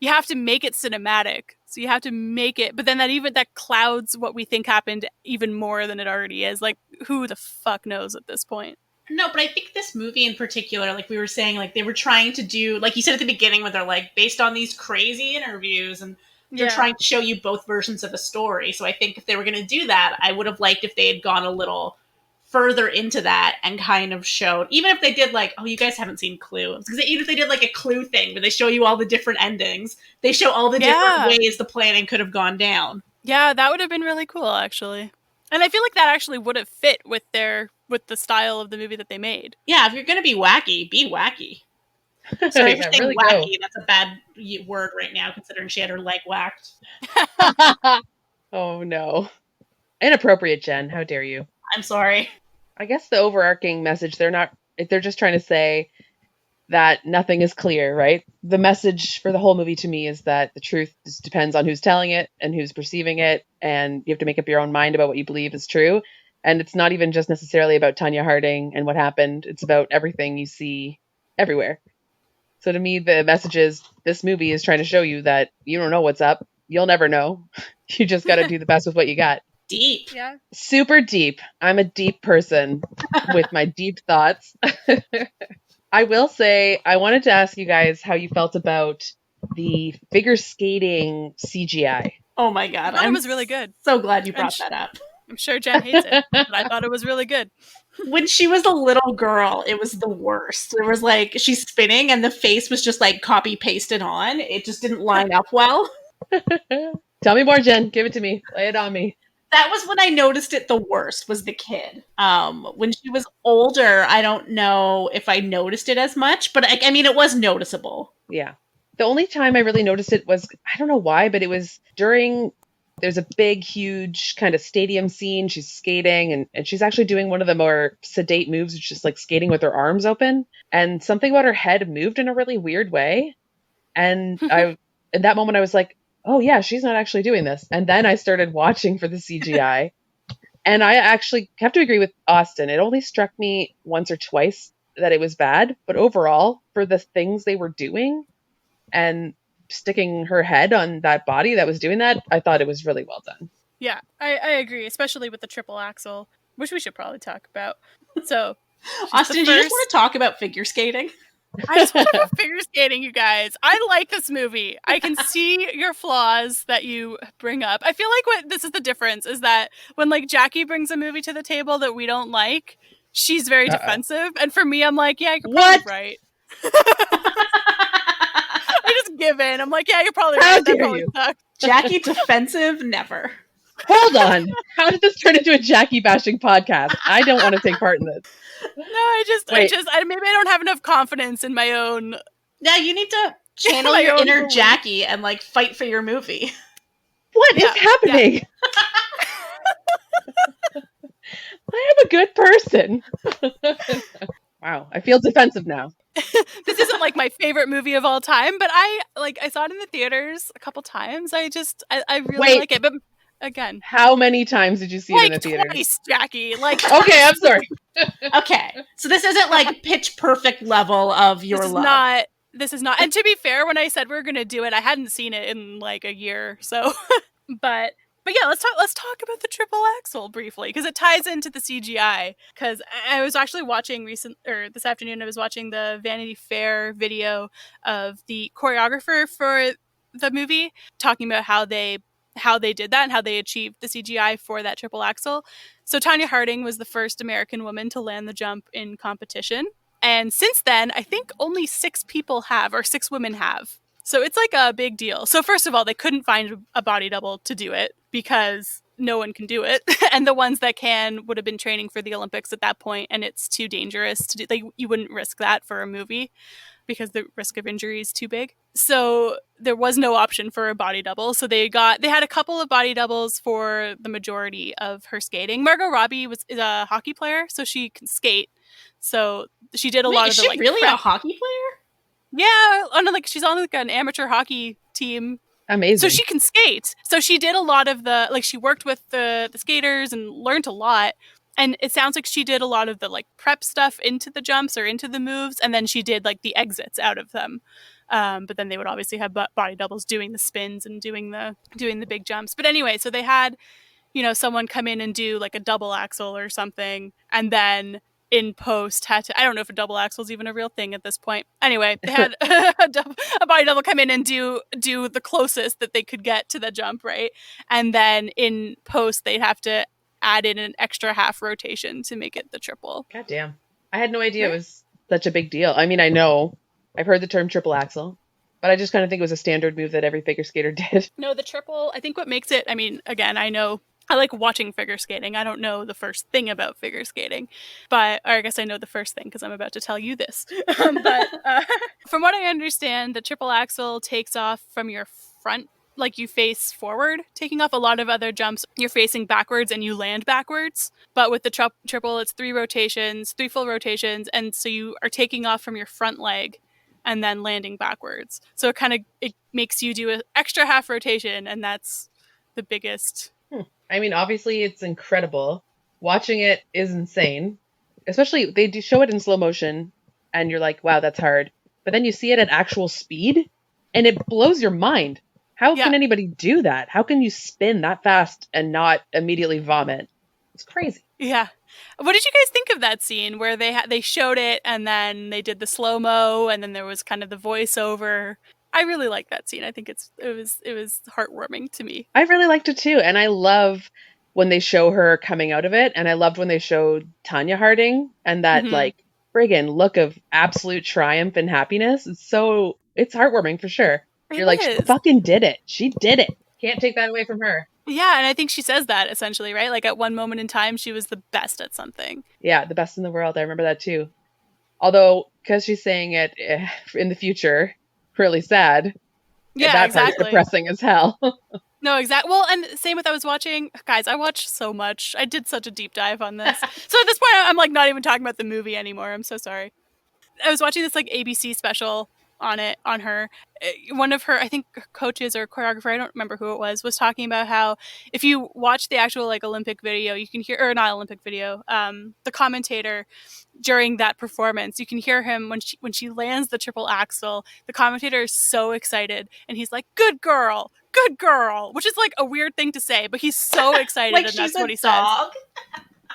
you have to make it cinematic. So you have to make it, but then that clouds what we think happened even more than it already is. Like, who the fuck knows at this point? No, but I think this movie in particular, like we were saying, like they were trying to do, like you said at the beginning, where they're like based on these crazy interviews, and they're trying to show you both versions of a story. So I think if they were going to do that, I would have liked if they had gone a little further into that and kind of showed, even if they did like, oh, you guys haven't seen Clue, because even if they did like a Clue thing where they show you all the different endings, they show all the different ways the planning could have gone down. Yeah, that would have been really cool, actually. And I feel like that actually would have fit with the style of the movie that they made. Yeah, if you're going to be wacky, be wacky. Sorry for saying really wacky. That's a bad word right now, considering she had her leg whacked. Oh, no. Inappropriate, Jen. How dare you? I'm sorry. I guess the overarching message, they're just trying to say that nothing is clear, right? The message for the whole movie to me is that the truth just depends on who's telling it and who's perceiving it, and you have to make up your own mind about what you believe is true. And it's not even just necessarily about Tonya Harding and what happened. It's about everything you see everywhere. So to me, the message is this movie is trying to show you that you don't know what's up. You'll never know. You just got to do the best with what you got. Deep. Yeah. Super deep. I'm a deep person with my deep thoughts. I will say, I wanted to ask you guys how you felt about the figure skating CGI. Oh my God. I thought it was really good. So glad you brought that up. I'm sure Jen hates it, but I thought it was really good. When she was a little girl, it was the worst. There was like, she's spinning and the face was just like copy pasted on. It just didn't line up well. Tell me more, Jen. Give it to me. Lay it on me. That was when I noticed it the worst, was the kid. When she was older, I don't know if I noticed it as much, but I mean, it was noticeable. Yeah. The only time I really noticed it was, I don't know why, but it was during, there's a big, huge kind of stadium scene. She's skating and she's actually doing one of the more sedate moves, which is just like skating with her arms open. And something about her head moved in a really weird way. And in that moment, I was like, oh yeah, she's not actually doing this. And then I started watching for the CGI. And I actually have to agree with Austin. It only struck me once or twice that it was bad. But overall, for the things they were doing and sticking her head on that body that was doing that, I thought it was really well done. Yeah, I agree, especially with the triple axel, which we should probably talk about. So, Austin, do you just want to talk about figure skating? I just want to talk about figure skating, you guys. I like this movie. I can see your flaws that you bring up. I feel like this is the difference, is that when like Jackie brings a movie to the table that we don't like, she's very defensive. And for me, I'm like, yeah, you're probably right. I just give in. I'm like, yeah, you're probably right. How dare you? Jackie defensive? Never. Hold on. How did this turn into a Jackie bashing podcast? I don't want to take part in this. No, maybe I don't have enough confidence in my own. Yeah, you need to channel your inner Jackie and like fight for your movie. What is happening? Yeah. I am a good person. Wow, I feel defensive now. This isn't like my favorite movie of all time, but I saw it in the theaters a couple times. I really like it. But again, how many times did you see it in the theater? Twice, Jackie. Like, okay, I'm sorry. Okay, so this isn't like pitch perfect level of your love. This is not. And to be fair, when I said we were going to do it, I hadn't seen it in like a year. So, but yeah, let's talk about the triple axel briefly, because it ties into the CGI. Because I was actually watching this afternoon, I was watching the Vanity Fair video of the choreographer for the movie, talking about how they did that and how they achieved the CGI for that triple axel. So Tonya Harding was the first American woman to land the jump in competition. And since then, I think only 6 women have. So it's like a big deal. So first of all, they couldn't find a body double to do it because no one can do it. And the ones that can would have been training for the Olympics at that point, and it's too dangerous to do. You wouldn't risk that for a movie. because the risk of injury is too big. So there was no option for a body double. So they had a couple of body doubles for the majority of her skating. Margot Robbie is a hockey player, so she can skate. So she did a lot of the Is she really a hockey player? Yeah, she's on like an amateur hockey team. Amazing. So she can skate. So she did a lot of the, like, she worked with the skaters and learned a lot. And it sounds like she did a lot of the like prep stuff into the jumps or into the moves, and then she did like the exits out of them. But then they would obviously have body doubles doing the spins and doing the big jumps. But anyway, so they had, someone come in and do like a double axel or something, and then in post had to, I don't know if a double axel is even a real thing at this point. Anyway, they had a body double come in and do the closest that they could get to the jump, right? And then in post they'd have to add in an extra half rotation to make it the triple. God damn. I had no idea it was such a big deal. I mean, I've heard the term triple axel, but I just kind of think it was a standard move that every figure skater did. No, the triple, I think what makes it, I mean, again, I like watching figure skating. I don't know the first thing about figure skating, or I guess I know the first thing because I'm about to tell you this. But from what I understand, the triple axel takes off from your front, like you face forward, taking off. A lot of other jumps, you're facing backwards and you land backwards. But with the triple, it's 3 full rotations. And so you are taking off from your front leg and then landing backwards. So it makes you do an extra half rotation, and that's the biggest. I mean, obviously it's incredible. Watching it is insane. Especially, they do show it in slow motion, and you're like, wow, that's hard. But then you see it at actual speed, and it blows your mind. How can anybody do that? How can you spin that fast and not immediately vomit? It's crazy. Yeah. What did you guys think of that scene where they showed it and then they did the slow-mo and then there was kind of the voiceover? I really like that scene. I think it was heartwarming to me. I really liked it too. And I love when they show her coming out of it. And I loved when they showed Tonya Harding and that like friggin' look of absolute triumph and happiness. It's heartwarming for sure. You're like, she fucking did it. She did it. Can't take that away from her. Yeah, and I think she says that essentially, right? Like at one moment in time, she was the best at something. Yeah, the best in the world. I remember that too. Although, because she's saying it in the future, really sad. Yeah, that exactly. Part's depressing as hell. No, exactly. Well, and same with guys, I watched so much. I did such a deep dive on this. So at this point, I'm like not even talking about the movie anymore. I'm so sorry. I was watching this like ABC special on her. One of her, I think, coaches or choreographer, I don't remember who it was talking about how if you watch the actual like Olympic video, you can hear, or not Olympic video, the commentator during that performance, you can hear him when she lands the triple axel. The commentator is so excited and he's like, good girl, which is like a weird thing to say, but he's so excited. Like and she's that's what he dog.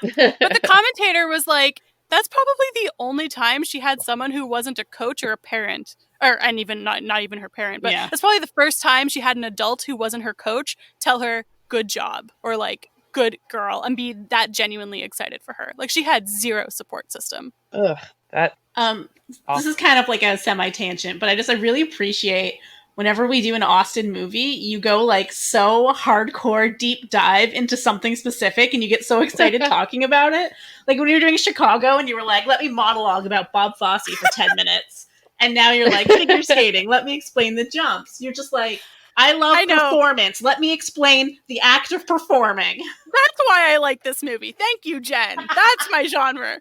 says. But the commentator was like, that's probably the only time she had someone who wasn't a coach or a parent, and even not even her parent, but that's probably the first time she had an adult who wasn't her coach tell her good job or like good girl and be that genuinely excited for her. Like she had zero support system. Ugh, that. This is kind of like a semi-tangent, but I really appreciate whenever we do an Austin movie, you go like so hardcore deep dive into something specific and you get so excited talking about it. Like when you were doing Chicago and you were like, let me monologue about Bob Fosse for 10 minutes. And now you're like, figure skating, let me explain the jumps. You're just like, I love performance. Let me explain the act of performing. That's why I like this movie. Thank you, Jen. That's my genre.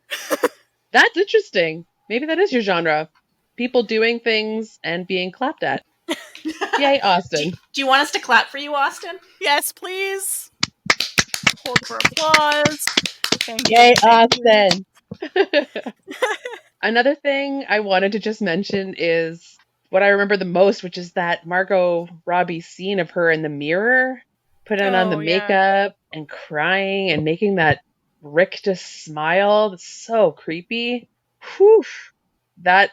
That's interesting. Maybe that is your genre. People doing things and being clapped at. Yay, Austin. Do you want us to clap for you, Austin? Yes, please. Hold for applause. Thank Yay, you. Austin. Another thing I wanted to just mention is what I remember the most, which is that Margot Robbie scene of her in the mirror, putting on the makeup and crying and making that rictus smile. That's so creepy. Whew. That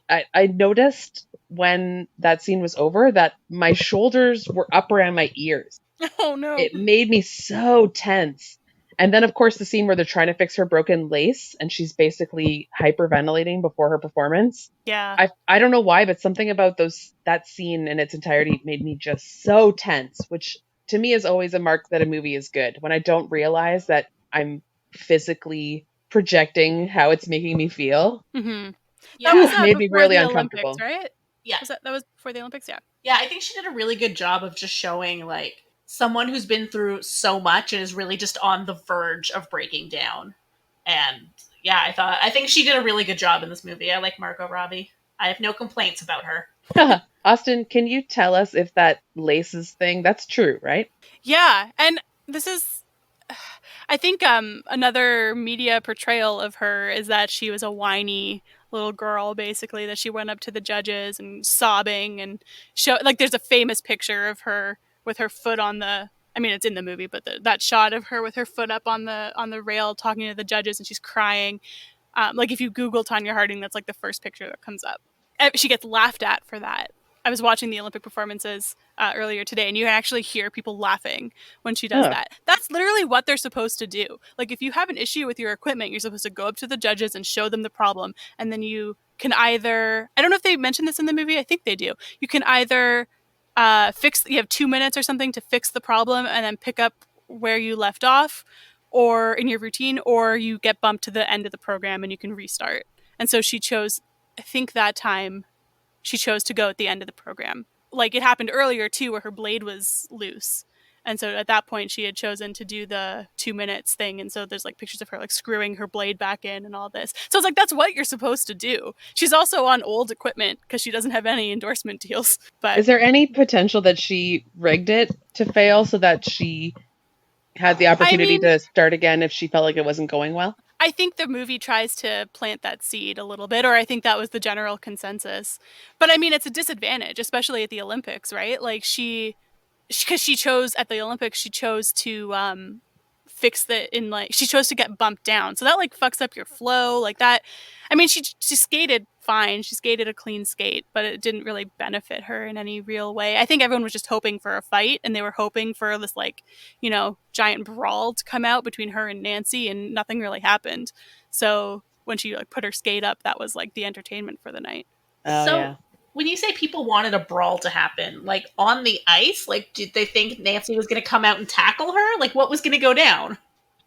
I noticed when that scene was over that my shoulders were up around my ears. Oh no. It made me so tense. And then, of course, the scene where they're trying to fix her broken lace and she's basically hyperventilating before her performance. Yeah. I don't know why, but something about that scene in its entirety made me just so tense, which to me is always a mark that a movie is good. When I don't realize that I'm physically projecting how it's making me feel. Mm-hmm. That Yeah. was Made me before really the Olympics, uncomfortable. right? Yeah. That was before the Olympics? Yeah. Yeah, I think she did a really good job of just showing like someone who's been through so much and is really just on the verge of breaking down. And yeah, I think she did a really good job in this movie. I like Margot Robbie. I have no complaints about her. Austin, can you tell us if that laces thing, that's true, right? Yeah, and this is I think another media portrayal of her is that she was a whiny little girl, basically, that she went up to the judges and sobbing and show like there's a famous picture of her with her foot on the I mean it's in the movie, but that shot of her with her foot up on the rail talking to the judges and she's crying. Like if you Google Tonya Harding, that's like the first picture that comes up. She gets laughed at for that. I was watching the Olympic performances earlier today, and you can actually hear people laughing when she does Oh, that. That's literally what they're supposed to do. Like, if you have an issue with your equipment, you're supposed to go up to the judges and show them the problem, and then you can either, I don't know if they mentioned this in the movie, I think they do. You can either you have 2 minutes or something to fix the problem and then pick up where you left off, or in your routine, or you get bumped to the end of the program and you can restart. And so she chose, I think that time, she chose to go at the end of the program. Like it happened earlier too, where her blade was loose. And so at that point, she had chosen to do the 2 minutes thing. And so there's like pictures of her like screwing her blade back in and all this. So it's like, that's what you're supposed to do. She's also on old equipment because she doesn't have any endorsement deals. But is there any potential that she rigged it to fail so that she had the opportunity to start again if she felt like it wasn't going well? I think the movie tries to plant that seed a little bit, or I think that was the general consensus. But I mean, it's a disadvantage, especially at the Olympics, right? Like because she chose at the Olympics, she chose to fix she chose to get bumped down, so that like fucks up your flow, like that. I mean, she skated fine, she skated a clean skate, but it didn't really benefit her in any real way. I think everyone was just hoping for a fight, and they were hoping for this like giant brawl to come out between her and Nancy, and nothing really happened. So when she like put her skate up, that was like the entertainment for the night. Oh, So yeah. when you say people wanted a brawl to happen, like on the ice, like did they think Nancy was going to come out and tackle her? Like what was going to go down?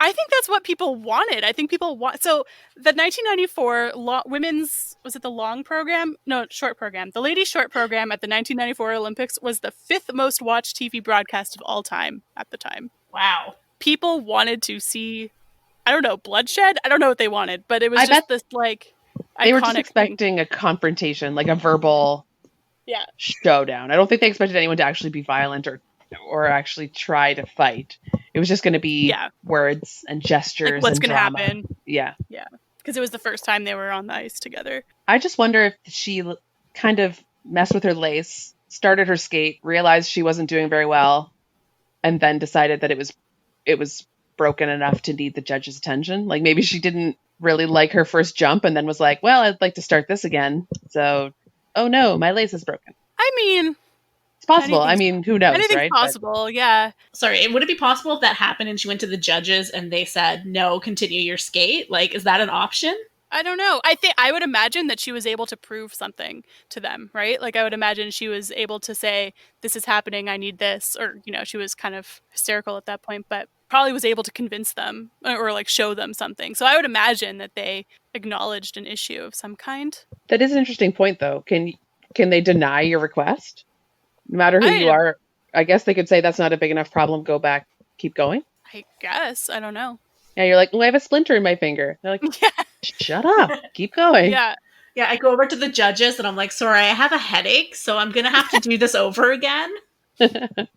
I think that's what people wanted. I think people want so the 1994 women's was it the long program? No, short program. The ladies short program at the 1994 Olympics was the 5th most watched TV broadcast of all time at the time. Wow. People wanted to see, I don't know, bloodshed. I don't know what they wanted, but it was I just bet this like they were just iconic thing. expecting a confrontation, like a verbal Yeah. showdown. I don't think they expected anyone to actually be violent or actually try to fight. It was just going to be words and gestures like what's and going to drama. happen. Yeah. Yeah. Because it was the first time they were on the ice together. I just wonder if she kind of messed with her lace, started her skate, realized she wasn't doing very well, and then decided that it was broken enough to need the judge's attention. Like maybe she didn't really like her first jump and then was like, well, I'd like to start this again. So, oh no, my lace is broken. I mean, it's possible. I mean, who knows, anything's right? possible, yeah. Sorry, would it be possible if that happened and she went to the judges and they said, no, continue your skate? Like, is that an option? I don't know. I would imagine that she was able to prove something to them, right? Like I would imagine she was able to say, this is happening, I need this, or she was kind of hysterical at that point, but probably was able to convince them or like show them something. So I would imagine that they acknowledged an issue of some kind. That is an interesting point though. Can they deny your request? No matter who you are, I guess they could say that's not a big enough problem, go back, keep going. I guess. I don't know. Yeah, you're like, well, I have a splinter in my finger. They're like, shut up, keep going. Yeah. Yeah, I go over to the judges and I'm like, sorry, I have a headache, so I'm going to have to do this over again. They're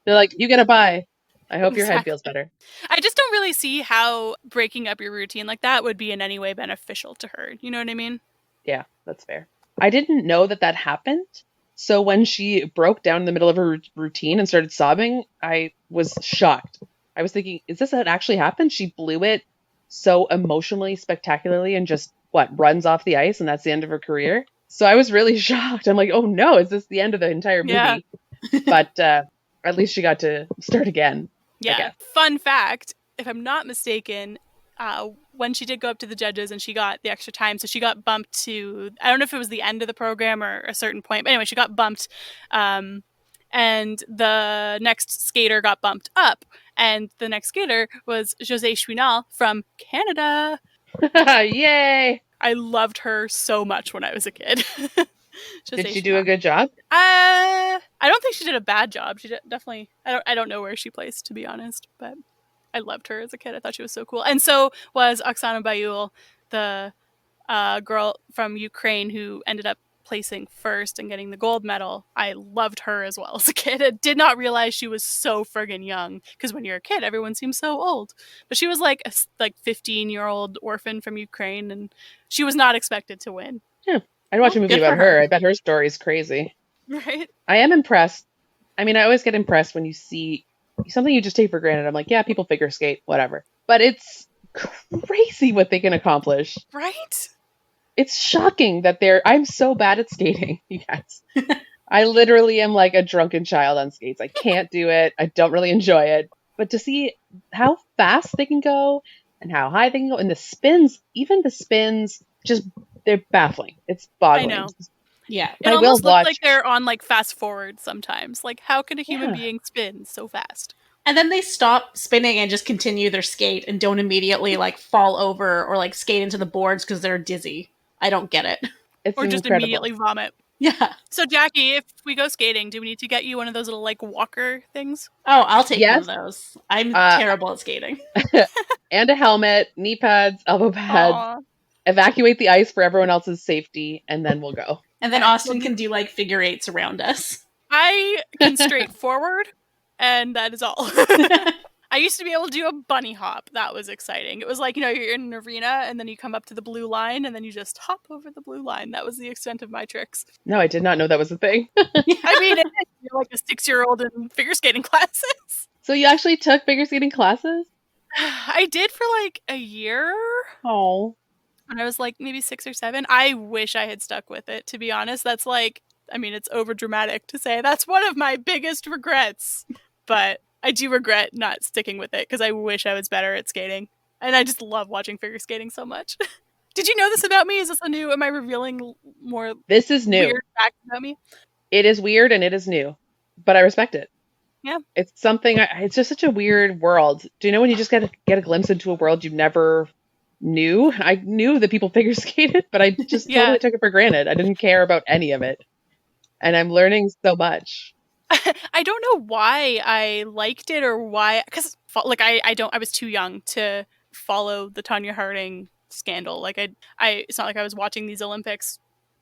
like, you get a bye. I hope your head feels better. I just don't really see how breaking up your routine like that would be in any way beneficial to her. You know what I mean? Yeah, that's fair. I didn't know that happened. So when she broke down in the middle of her routine and started sobbing, I was shocked. I was thinking, is this what actually happened? She blew it so emotionally, spectacularly, and just, runs off the ice, and that's the end of her career? So I was really shocked. I'm like, oh no, is this the end of the entire movie? Yeah. But at least she got to start again. Yeah. Fun fact, if I'm not mistaken, when she did go up to the judges and she got the extra time, so she got bumped to, I don't know if it was the end of the program or a certain point, but anyway, she got bumped, and the next skater got bumped up, and the next skater was José Chouinard from Canada. Yay! I loved her so much when I was a kid. Did she do a good job? I don't think she did a bad job. She definitely. I don't know where she placed, to be honest, but I loved her as a kid. I thought she was so cool, and so was Oksana Bayul, the girl from Ukraine who ended up placing first and getting the gold medal. I loved her as well as a kid. I did not realize she was so friggin' young, because when you're a kid, everyone seems so old. But she was like a 15-year-old orphan from Ukraine, and she was not expected to win. Yeah, I'd watch a movie about her. I bet her story is crazy. Right? I am impressed. I mean, I always get impressed when you see something you just take for granted. I'm like, yeah, people figure skate, whatever. But it's crazy what they can accomplish. Right? It's shocking that I'm so bad at skating, you guys. I literally am like a drunken child on skates. I can't do it. I don't really enjoy it. But to see how fast they can go and how high they can go, and the spins, even the spins, just they're baffling. It's boggling. I know. Yeah. It almost looks like they're on like fast forward sometimes. Like, how can a human being spin so fast? And then they stop spinning and just continue their skate and don't immediately like fall over or like skate into the boards because they're dizzy. I don't get it. It's or just incredible. Immediately vomit. Yeah. So Jackie, if we go skating, do we need to get you one of those little like walker things? Oh, I'll take one of those. I'm terrible at skating. And a helmet, knee pads, elbow pads. Aww. Evacuate the ice for everyone else's safety, and then we'll go. And then Austin can do like figure eights around us. I can straight forward, and that is all. I used to be able to do a bunny hop. That was exciting. It was like, you're in an arena, and then you come up to the blue line, and then you just hop over the blue line. That was the extent of my tricks. No, I did not know that was a thing. I mean, you're like a 6-year-old in figure skating classes. So you actually took figure skating classes? I did for like a year. Oh. When I was like maybe 6 or 7. I wish I had stuck with it, to be honest. That's like, I mean, it's over dramatic to say that's one of my biggest regrets, but I do regret not sticking with it because I wish I was better at skating. And I just love watching figure skating so much. Did you know this about me? Is this a new, am I revealing more? This is new. Weird facts about me? It is weird and it is new, but I respect it. Yeah. It's something, it's just such a weird world. Do you know when you just get a glimpse into a world you've never knew? I knew that people figure skated, but I just totally took it for granted. I didn't care about any of it. And I'm learning so much. I don't know why I liked it or why, because like I was too young to follow the Tonya Harding scandal. Like it's not like I was watching these Olympics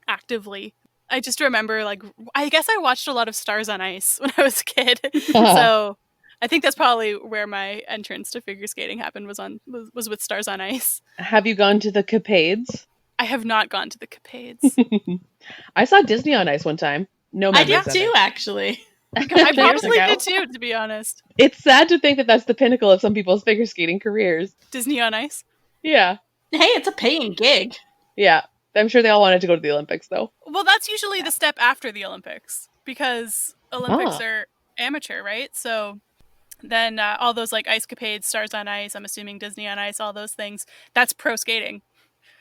actively. I just remember, like, I guess I watched a lot of Stars on Ice when I was a kid. So I think that's probably where my entrance to figure skating happened, was with Stars on Ice. Have you gone to the Capades? I have not gone to the Capades. I saw Disney on Ice one time. No memories I did too, actually. I probably did too, to be honest. It's sad to think that that's the pinnacle of some people's figure skating careers. Disney on Ice? Yeah. Hey, it's a paying gig. Yeah. I'm sure they all wanted to go to the Olympics, though. Well, that's usually the step after the Olympics, because Olympics are amateur, right? So then all those like Ice Capades, Stars on Ice, I'm assuming Disney on Ice, all those things, that's pro skating.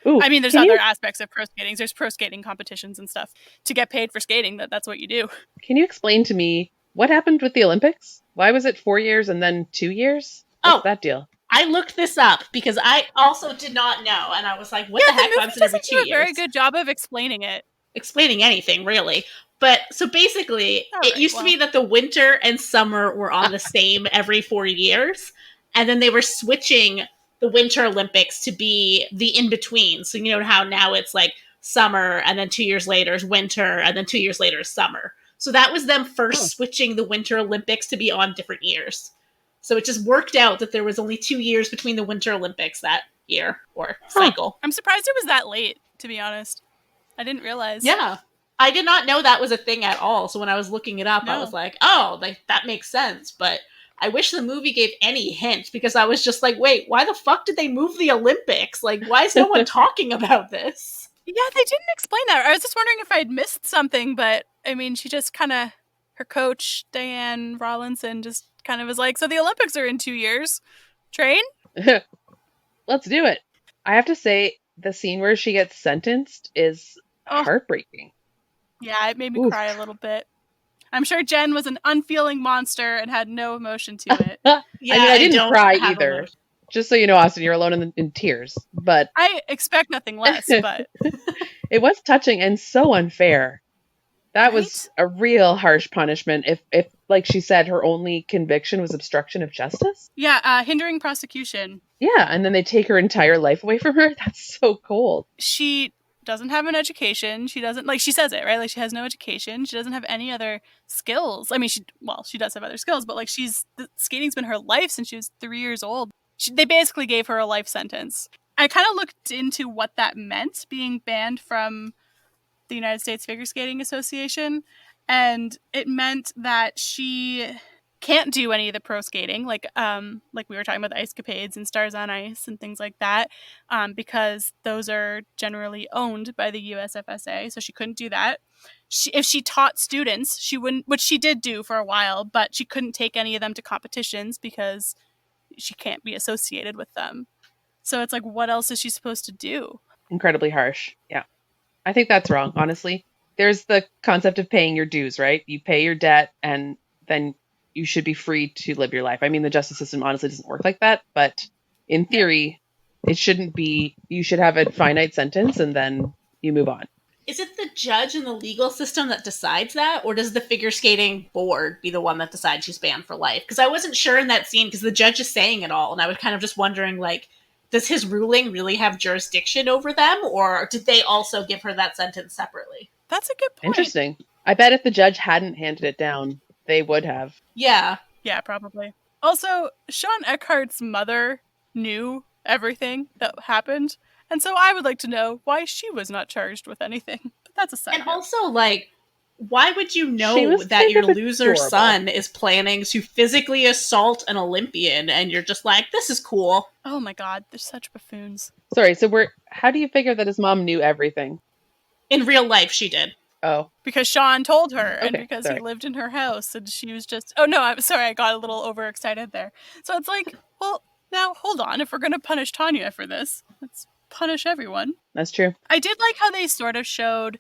Ooh, I mean, there's other aspects of pro skating. There's pro skating competitions and stuff. To get paid for skating, that's what you do. Can you explain to me what happened with the Olympics? Why was it 4 years and then 2 years? What's that deal? I looked this up because I also did not know, and I was like, "What the heck?" The movie doesn't do a very good job of explaining it. Explaining anything, really. But so basically, it used to be that the winter and summer were on the same every 4 years, and then they were switching the Winter Olympics to be the in-between. So you know how now it's like summer, and then 2 years later is winter, and then 2 years later is summer. So that was them first switching the Winter Olympics to be on different years. So it just worked out that there was only 2 years between the Winter Olympics that year, or cycle. I'm surprised it was that late, to be honest. I didn't realize. Yeah. I did not know that was a thing at all. So when I was looking it up, I was like, oh, that makes sense. But I wish the movie gave any hint, because I was just like, wait, why the fuck did they move the Olympics? Like, why is no one talking about this? Yeah, they didn't explain that. I was just wondering if I'd missed something, but I mean, she just kind of, her coach, Diane Rawlinson, just kind of was like, so the Olympics are in 2 years. Train? Let's do it. I have to say, the scene where she gets sentenced is heartbreaking. Yeah, it made me cry a little bit. I'm sure Jen was an unfeeling monster and had no emotion to it. I mean, I didn't cry either. Just so you know, Austin, you're alone in tears. But I expect nothing less, but it was touching and so unfair. That was right? a real harsh punishment. If like she said, her only conviction was obstruction of justice. Yeah, hindering prosecution. Yeah, and then they take her entire life away from her. That's so cold. She doesn't have an education. She doesn't, like, she says it, right? Like, she has no education. She doesn't have any other skills. I mean, she does have other skills, but like, skating's been her life since she was 3 years old. They basically gave her a life sentence. I kind of looked into what that meant, being banned from the United States Figure Skating Association, and it meant that she can't do any of the pro skating, like we were talking about the ice capades and Stars on Ice and things like that, because those are generally owned by the USFSA. So she couldn't do that. If she taught students, she wouldn't, which she did do for a while, but she couldn't take any of them to competitions because she can't be associated with them. So it's like, what else is she supposed to do? Incredibly harsh. Yeah. I think that's wrong, honestly. There's the concept of paying your dues, right? You pay your debt and then you should be free to live your life. I mean, the justice system honestly doesn't work like that, but in theory, it shouldn't be. You should have a finite sentence and then you move on. Is it the judge in the legal system that decides that, or does the figure skating board be the one that decides she's banned for life? Because I wasn't sure in that scene because the judge is saying it all, and I was kind of just wondering, like, does his ruling really have jurisdiction over them, or did they also give her that sentence separately? That's a good point. Interesting. I bet if the judge hadn't handed it down, they would have. Yeah. Yeah, probably. Also, Sean Eckhart's mother knew everything that happened, and so I would like to know why she was not charged with anything. But that's a side And note. also, like, why would you know that your loser son is planning to physically assault an Olympian and you're just like, this is cool? Oh my god, they're such buffoons. Sorry, so how do you figure that his mom knew everything? In real life, she did. Oh. Because Sean told her, Okay, and because he lived in her house, and she was just, oh no, I'm sorry, I got a little overexcited there. So it's like, well, now hold on, if we're going to punish Tonya for this, let's punish everyone. That's true. I did like how they sort of showed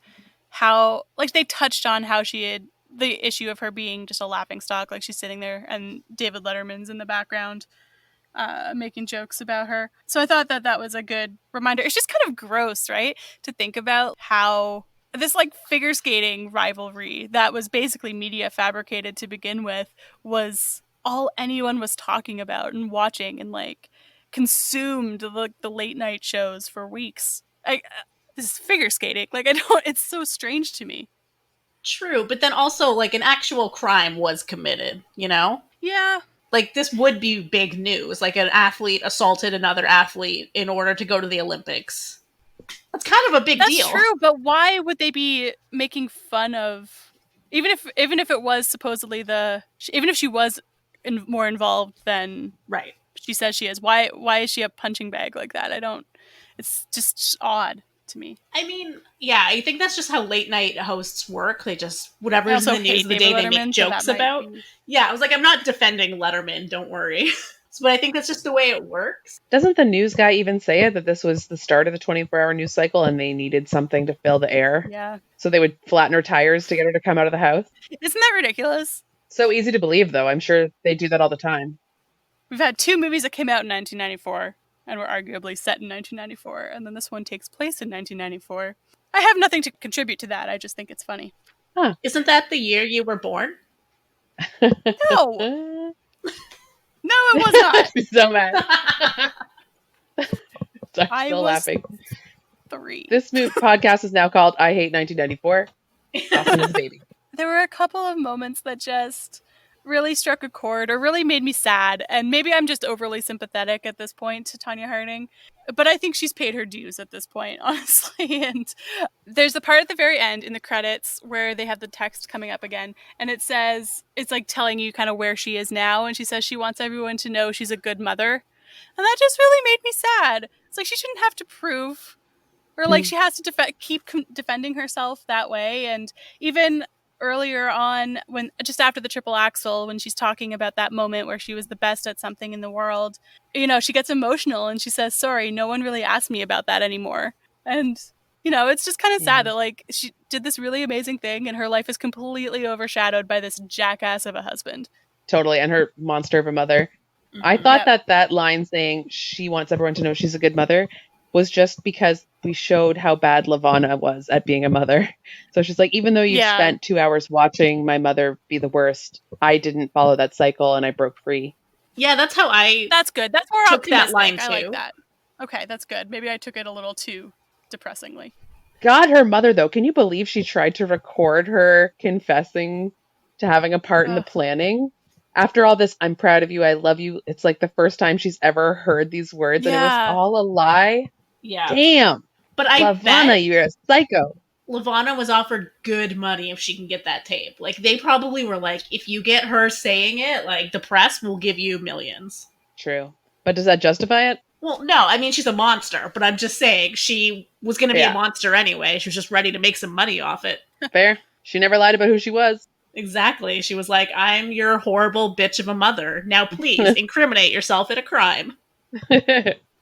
how, like, they touched on how she had the issue of her being just a laughingstock, like she's sitting there and David Letterman's in the background making jokes about her. So I thought that was a good reminder. It's just kind of gross, right, to think about how this, like, figure skating rivalry that was basically media fabricated to begin with was all anyone was talking about and watching, and like consumed the late night shows for weeks. This is figure skating. Like, it's so strange to me. True, but then also, like, an actual crime was committed, you know? Yeah. Like, this would be big news. Like, an athlete assaulted another athlete in order to go to the Olympics. That's kind of a big deal. That's true, but why would they be making fun of, even if it was supposedly even if she was more involved than right she says she is, why is she a punching bag like that? It's just odd to me. I mean, yeah, I think that's just how late night hosts work. They just, whatever's in the news the day, they make jokes about. Yeah, I was like, I'm not defending Letterman, don't worry. But I think that's just the way it works. Doesn't the news guy even say it, that this was the start of the 24-hour news cycle and they needed something to fill the air? Yeah. So they would flatten her tires to get her to come out of the house? Isn't that ridiculous? So easy to believe, though. I'm sure they do that all the time. We've had 2 movies that came out in 1994 and were arguably set in 1994, and then this one takes place in 1994. I have nothing to contribute to that. I just think it's funny. Huh. Isn't that the year you were born? No! No, it was not. She's so mad. I'm still laughing. 3. This podcast is now called I Hate 1994. Austin is a baby. There were a couple of moments that just really struck a chord or really made me sad, and maybe I'm just overly sympathetic at this point to Tonya Harding, but I think she's paid her dues at this point, honestly. And there's the part at the very end in the credits where they have the text coming up again, and it says, it's like telling you kind of where she is now, and she says she wants everyone to know she's a good mother, and that just really made me sad. It's like she shouldn't have to prove, or like she has to keep defending herself that way. And even earlier on, when just after the triple axel, when she's talking about that moment where she was the best at something in the world, you know, she gets emotional and she says, sorry, no one really asked me about that anymore. And, you know, it's just kind of sad that, like, she did this really amazing thing and her life is completely overshadowed by this jackass of a husband. Totally. And her monster of a mother. I Hmm. thought Yep. that line saying she wants everyone to know she's a good mother was just because we showed how bad Lavana was at being a mother. So she's like, even though you've Yeah. spent 2 hours watching my mother be the worst, I didn't follow that cycle and I broke free. Yeah, that's how I That's good. That's more took that line optimistic. I like too. that. Okay, that's good. Maybe I took it a little too depressingly. God, her mother, though, can you believe she tried to record her confessing to having a part in the Ugh. planning? After all this, I'm proud of you, I love you. It's like the first time she's ever heard these words and it was Yeah. all a lie. Yeah. Damn. But I bet Lavana, you're a psycho. Lavana was offered good money if she can get that tape. Like, they probably were like, if you get her saying it, like, the press will give you millions. True. But does that justify it? Well, no, I mean, she's a monster, but I'm just saying she was going to be a Yeah. monster anyway. She was just ready to make some money off it. Fair. She never lied about who she was. Exactly. She was like, I'm your horrible bitch of a mother. Now, please incriminate yourself in a crime.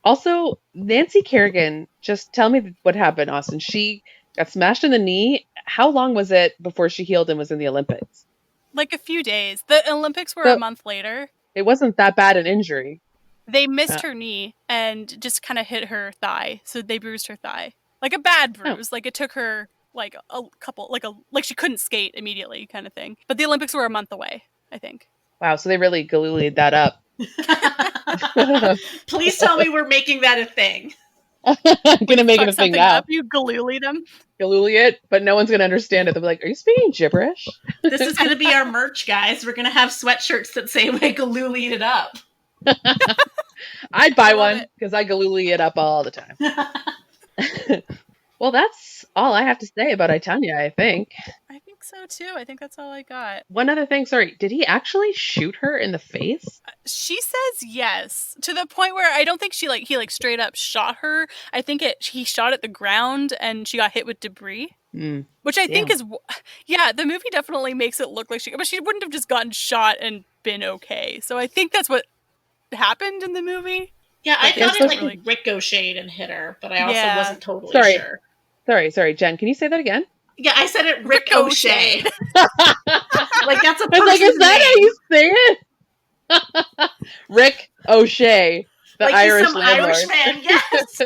Also, Nancy Kerrigan, just tell me what happened, Austin. She got smashed in the knee. How long was it before she healed and was in the Olympics? Like a few days. The Olympics were a So month later. it wasn't that bad an injury. They missed Uh, her knee and just kind of hit her thigh. So they bruised her thigh. Like a bad oh, bruise. Like it took her like a couple, like she couldn't skate immediately kind of thing. But the Olympics were a month away, I think. wow. So they really Giloolied that up. Please tell me we're making that a thing. I'm going to make it Fuck a thing something now. up, you Giloolied them. Gilooli it, but no one's going to understand it. They'll be like, are you speaking gibberish? This is going to be our merch, guys. We're going to have sweatshirts that say we Galoolied it up. I'd buy Love one it. because I Gilooli it up all the time. Well, that's all I have to say about Itanya, I think. I think so too. I think that's all I got. One other thing, sorry, did he actually shoot her in the face? She says yes, to the point where I don't think he straight up shot her. I think he shot at the ground and she got hit with debris. Which I think is, yeah, the movie definitely makes it look like but she wouldn't have just gotten shot and been okay. So I think that's what happened in the movie. Yeah, I But thought it's it not like really- ricocheted and hit her, but I also Yeah. wasn't totally Sorry. sure. Sorry, Jen, can you say that again? Yeah, I said it ricocheted. Like, that's a I was like, is person's that how name. you say it? Rick O'Shea, the Like, Irish he's some landlord. Irish man, yes!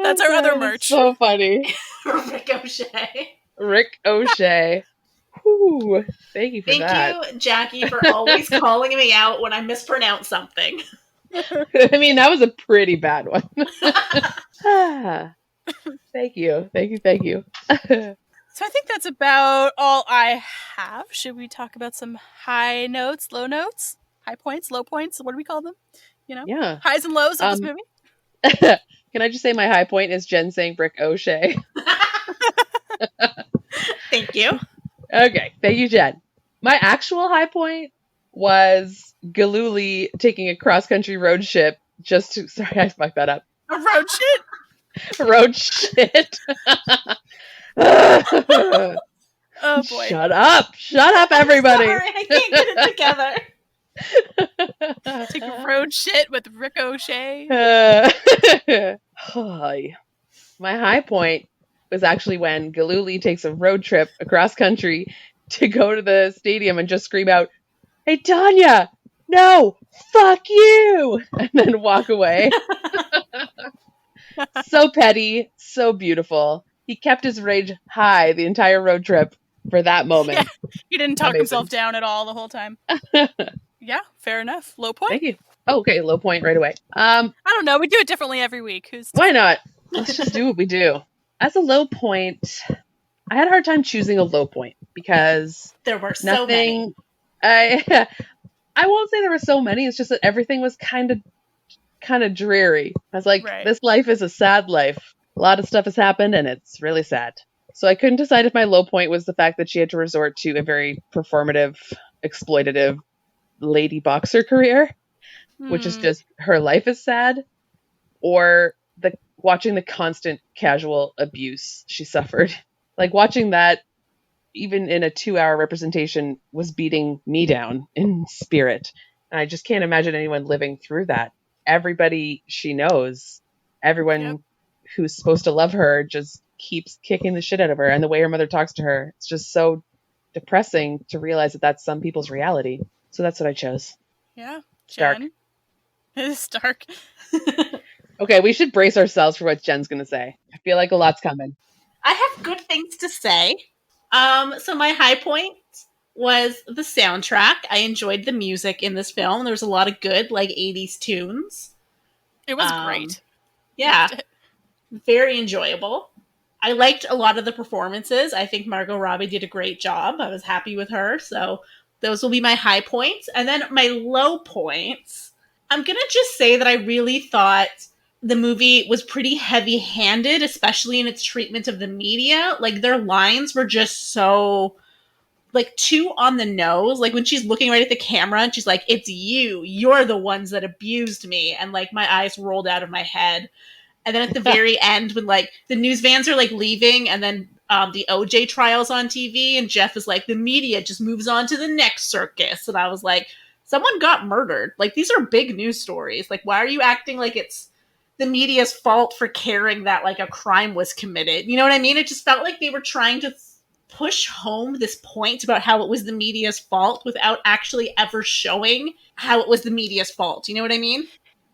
That's our other merch. So funny. Ricochet. Rick O'Shea. Whew, thank you for Thank that. you, Jackie, for always calling me out when I mispronounce something. I mean, that was a pretty bad one. Thank you. So I think that's about all I have. Should we talk about some high notes, low notes, high points, low points? What do we call them? You know, Yeah. highs and lows of this movie. Can I just say my high point is Jen saying Rick O'Shea? Thank you. Okay, thank you, Jen. My actual high point was Giloolied taking a cross-country road trip sorry, I fucked that up. A road shit. Road shit. Oh boy. Shut up, everybody. Sorry, I can't get it together. Take a road shit with Ricochet. Hi. My high point was actually when Giloolied takes a road trip across country to go to the stadium and just scream out, "Hey, Tonya, no, fuck you," and then walk away. So petty, so beautiful. He kept his rage high the entire road trip for that moment. Yeah, he didn't talk Amazing. himself down at all the whole time. Yeah, fair enough. Low point? Thank you. Oh, okay, low point right away. I don't know. We do it differently every week. Why not? Let's just do what we do. As a low point, I had a hard time choosing a low point because There were so many. I won't say there were so many. It's just that everything was kind of dreary. I was like, Right. This life is a sad life. A lot of stuff has happened, and it's really sad. So I couldn't decide if my low point was the fact that she had to resort to a very performative, exploitative lady boxer career, which is just her life is sad, or watching the constant casual abuse she suffered. Like watching that, even in a 2-hour representation, was beating me down in spirit. And I just can't imagine anyone living through that. Everybody she knows, everyone who's supposed to love her just keeps kicking the shit out of her. And the way her mother talks to her, it's just so depressing to realize that that's some people's reality. So that's what I chose. Yeah. Dark. Jen. It is dark. Okay, we should brace ourselves for what Jen's going to say. I feel like a lot's coming. I have good things to say. So my high point was the soundtrack. I enjoyed the music in this film. There was a lot of good, like, 80s tunes. It was great. Yeah, Loved it. very enjoyable. I liked a lot of the performances. I think Margot Robbie did a great job. I was happy with her. So those will be my high points. And then my low points, I'm going to just say that I really thought the movie was pretty heavy handed, especially in its treatment of the media. Like, their lines were just so, like, too on the nose. Like, when she's looking right at the camera and she's like, it's you're the ones that abused me. And, like, my eyes rolled out of my head. And then at the very end, when, like, the news vans are, like, leaving, and then the OJ trial's on TV, and Jeff is like, the media just moves on to the next circus. And I was like, someone got murdered. Like, these are big news stories. Like, why are you acting like it's the media's fault for caring that, like, a crime was committed? You know what I mean? It just felt like they were trying to push home this point about how it was the media's fault without actually ever showing how it was the media's fault. You know what I mean?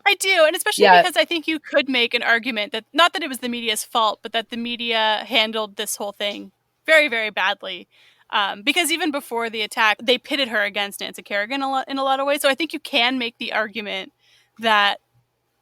I do, and especially because I think you could make an argument that, not that it was the media's fault, but that the media handled this whole thing very, very badly. Because even before the attack, they pitted her against Nancy Kerrigan in a lot of ways. So I think you can make the argument that,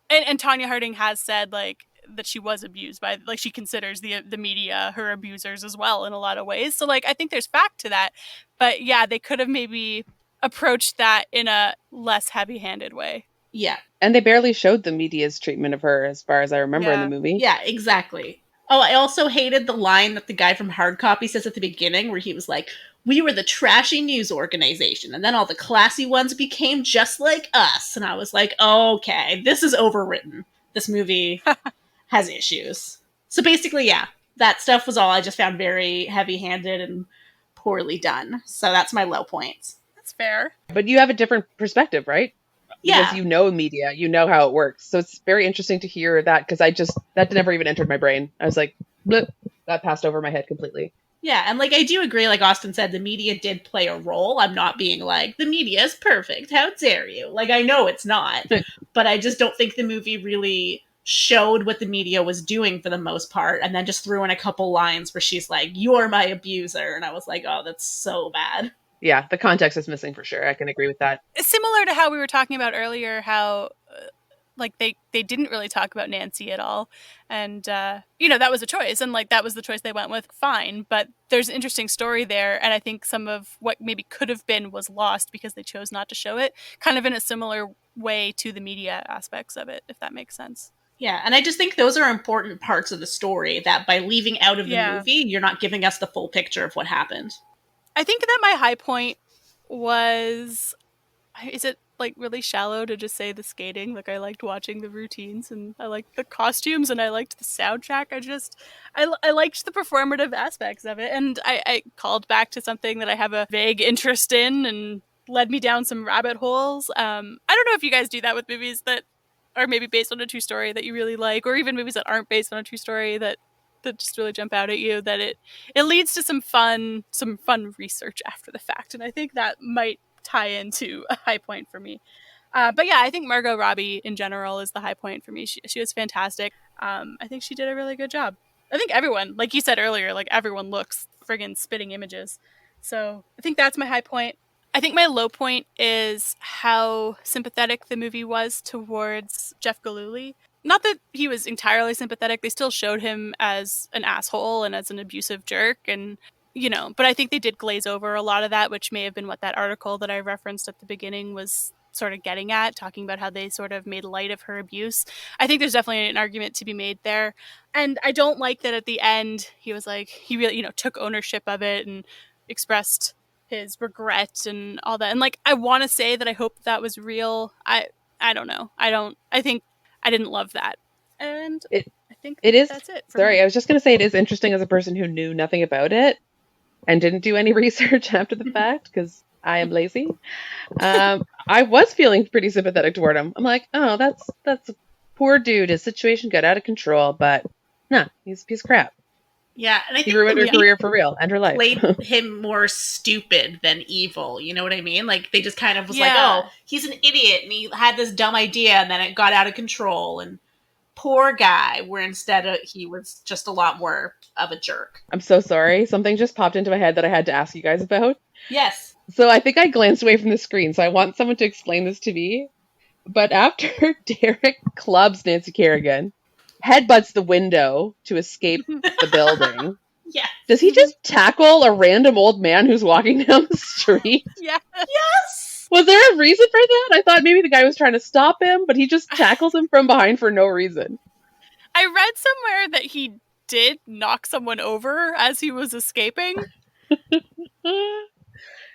and Tonya Harding has said, like, that she was abused by, like, she considers the media her abusers as well in a lot of ways. So, like, I think there's fact to that. But yeah, they could have maybe approached that in a less heavy-handed way. Yeah. And they barely showed the media's treatment of her, as far as I remember in the movie. Yeah, exactly. Oh, I also hated the line that the guy from Hard Copy says at the beginning, where he was like, we were the trashy news organization, and then all the classy ones became just like us. And I was like, okay, this is overwritten. This movie has issues. So basically, yeah, that stuff was all I just found very heavy-handed and poorly done. So that's my low points. That's fair. But you have a different perspective, right? Yeah. Because you know media, you know how it works. So it's very interesting to hear that, because that never even entered my brain. I was like, blip, that passed over my head completely. Yeah, and, like, I do agree, like Austin said, the media did play a role. I'm not being like, the media is perfect, how dare you? Like, I know it's not, but I just don't think the movie really showed what the media was doing for the most part, and then just threw in a couple lines where she's like, you're my abuser, and I was like, oh, that's so bad. Yeah, the context is missing for sure. I can agree with that. It's similar to how we were talking about earlier, how like they didn't really talk about Nancy at all. And, that was a choice. And, like, that was the choice they went with. Fine. But there's an interesting story there. And I think some of what maybe could have been was lost because they chose not to show it, kind of in a similar way to the media aspects of it, if that makes sense. Yeah, and I just think those are important parts of the story that by leaving out of the movie, you're not giving us the full picture of what happened. I think that my high point was, is it, like, really shallow to just say the skating? Like, I liked watching the routines, and I liked the costumes, and I liked the soundtrack. I liked the performative aspects of it, and I called back to something that I have a vague interest in and led me down some rabbit holes. I don't know if you guys do that with movies that are maybe based on a true story that you really like, or even movies that aren't based on a true story that just really jump out at you, that it leads to some fun research after the fact. And I think that might tie into a high point for me. But yeah, I think Margot Robbie in general is the high point for me. She was fantastic. I think she did a really good job. I think everyone, like you said earlier, like, everyone looks friggin' spitting images. So I think that's my high point. I think my low point is how sympathetic the movie was towards Jeff Giloolied. Not that he was entirely sympathetic. They still showed him as an asshole and as an abusive jerk. And, but I think they did glaze over a lot of that, which may have been what that article that I referenced at the beginning was sort of getting at, talking about how they sort of made light of her abuse. I think there's definitely an argument to be made there. And I don't like that at the end, he was like, he really, took ownership of it and expressed his regret and all that. And, like, I want to say that I hope that was real. I don't know. I think I didn't love that. And I think that's it. Sorry, I was just going to say, it is interesting as a person who knew nothing about it and didn't do any research after the fact, because I am lazy. I was feeling pretty sympathetic toward him. I'm like, oh, that's a poor dude. His situation got out of control, but no, he's a piece of crap. Yeah, and I He think the ruined her movie career for real and her life. played him more stupid than evil. You know what I mean? Like they just kind of was like, Yeah. oh, he's an idiot, and he had this dumb idea, and then it got out of control, and poor guy. Where instead he was just a lot more of a jerk. I'm so sorry. Something just popped into my head that I had to ask you guys about. Yes. So I think I glanced away from the screen, so I want someone to explain this to me. But after Derek clubs Nancy Kerrigan, headbutts the window to escape the building, Yeah. does he just tackle a random old man who's walking down the street? Yeah. Yes. Was there a reason for that? I thought maybe the guy was trying to stop him, but he just tackles him from behind for no reason. I read somewhere that he did knock someone over as he was escaping.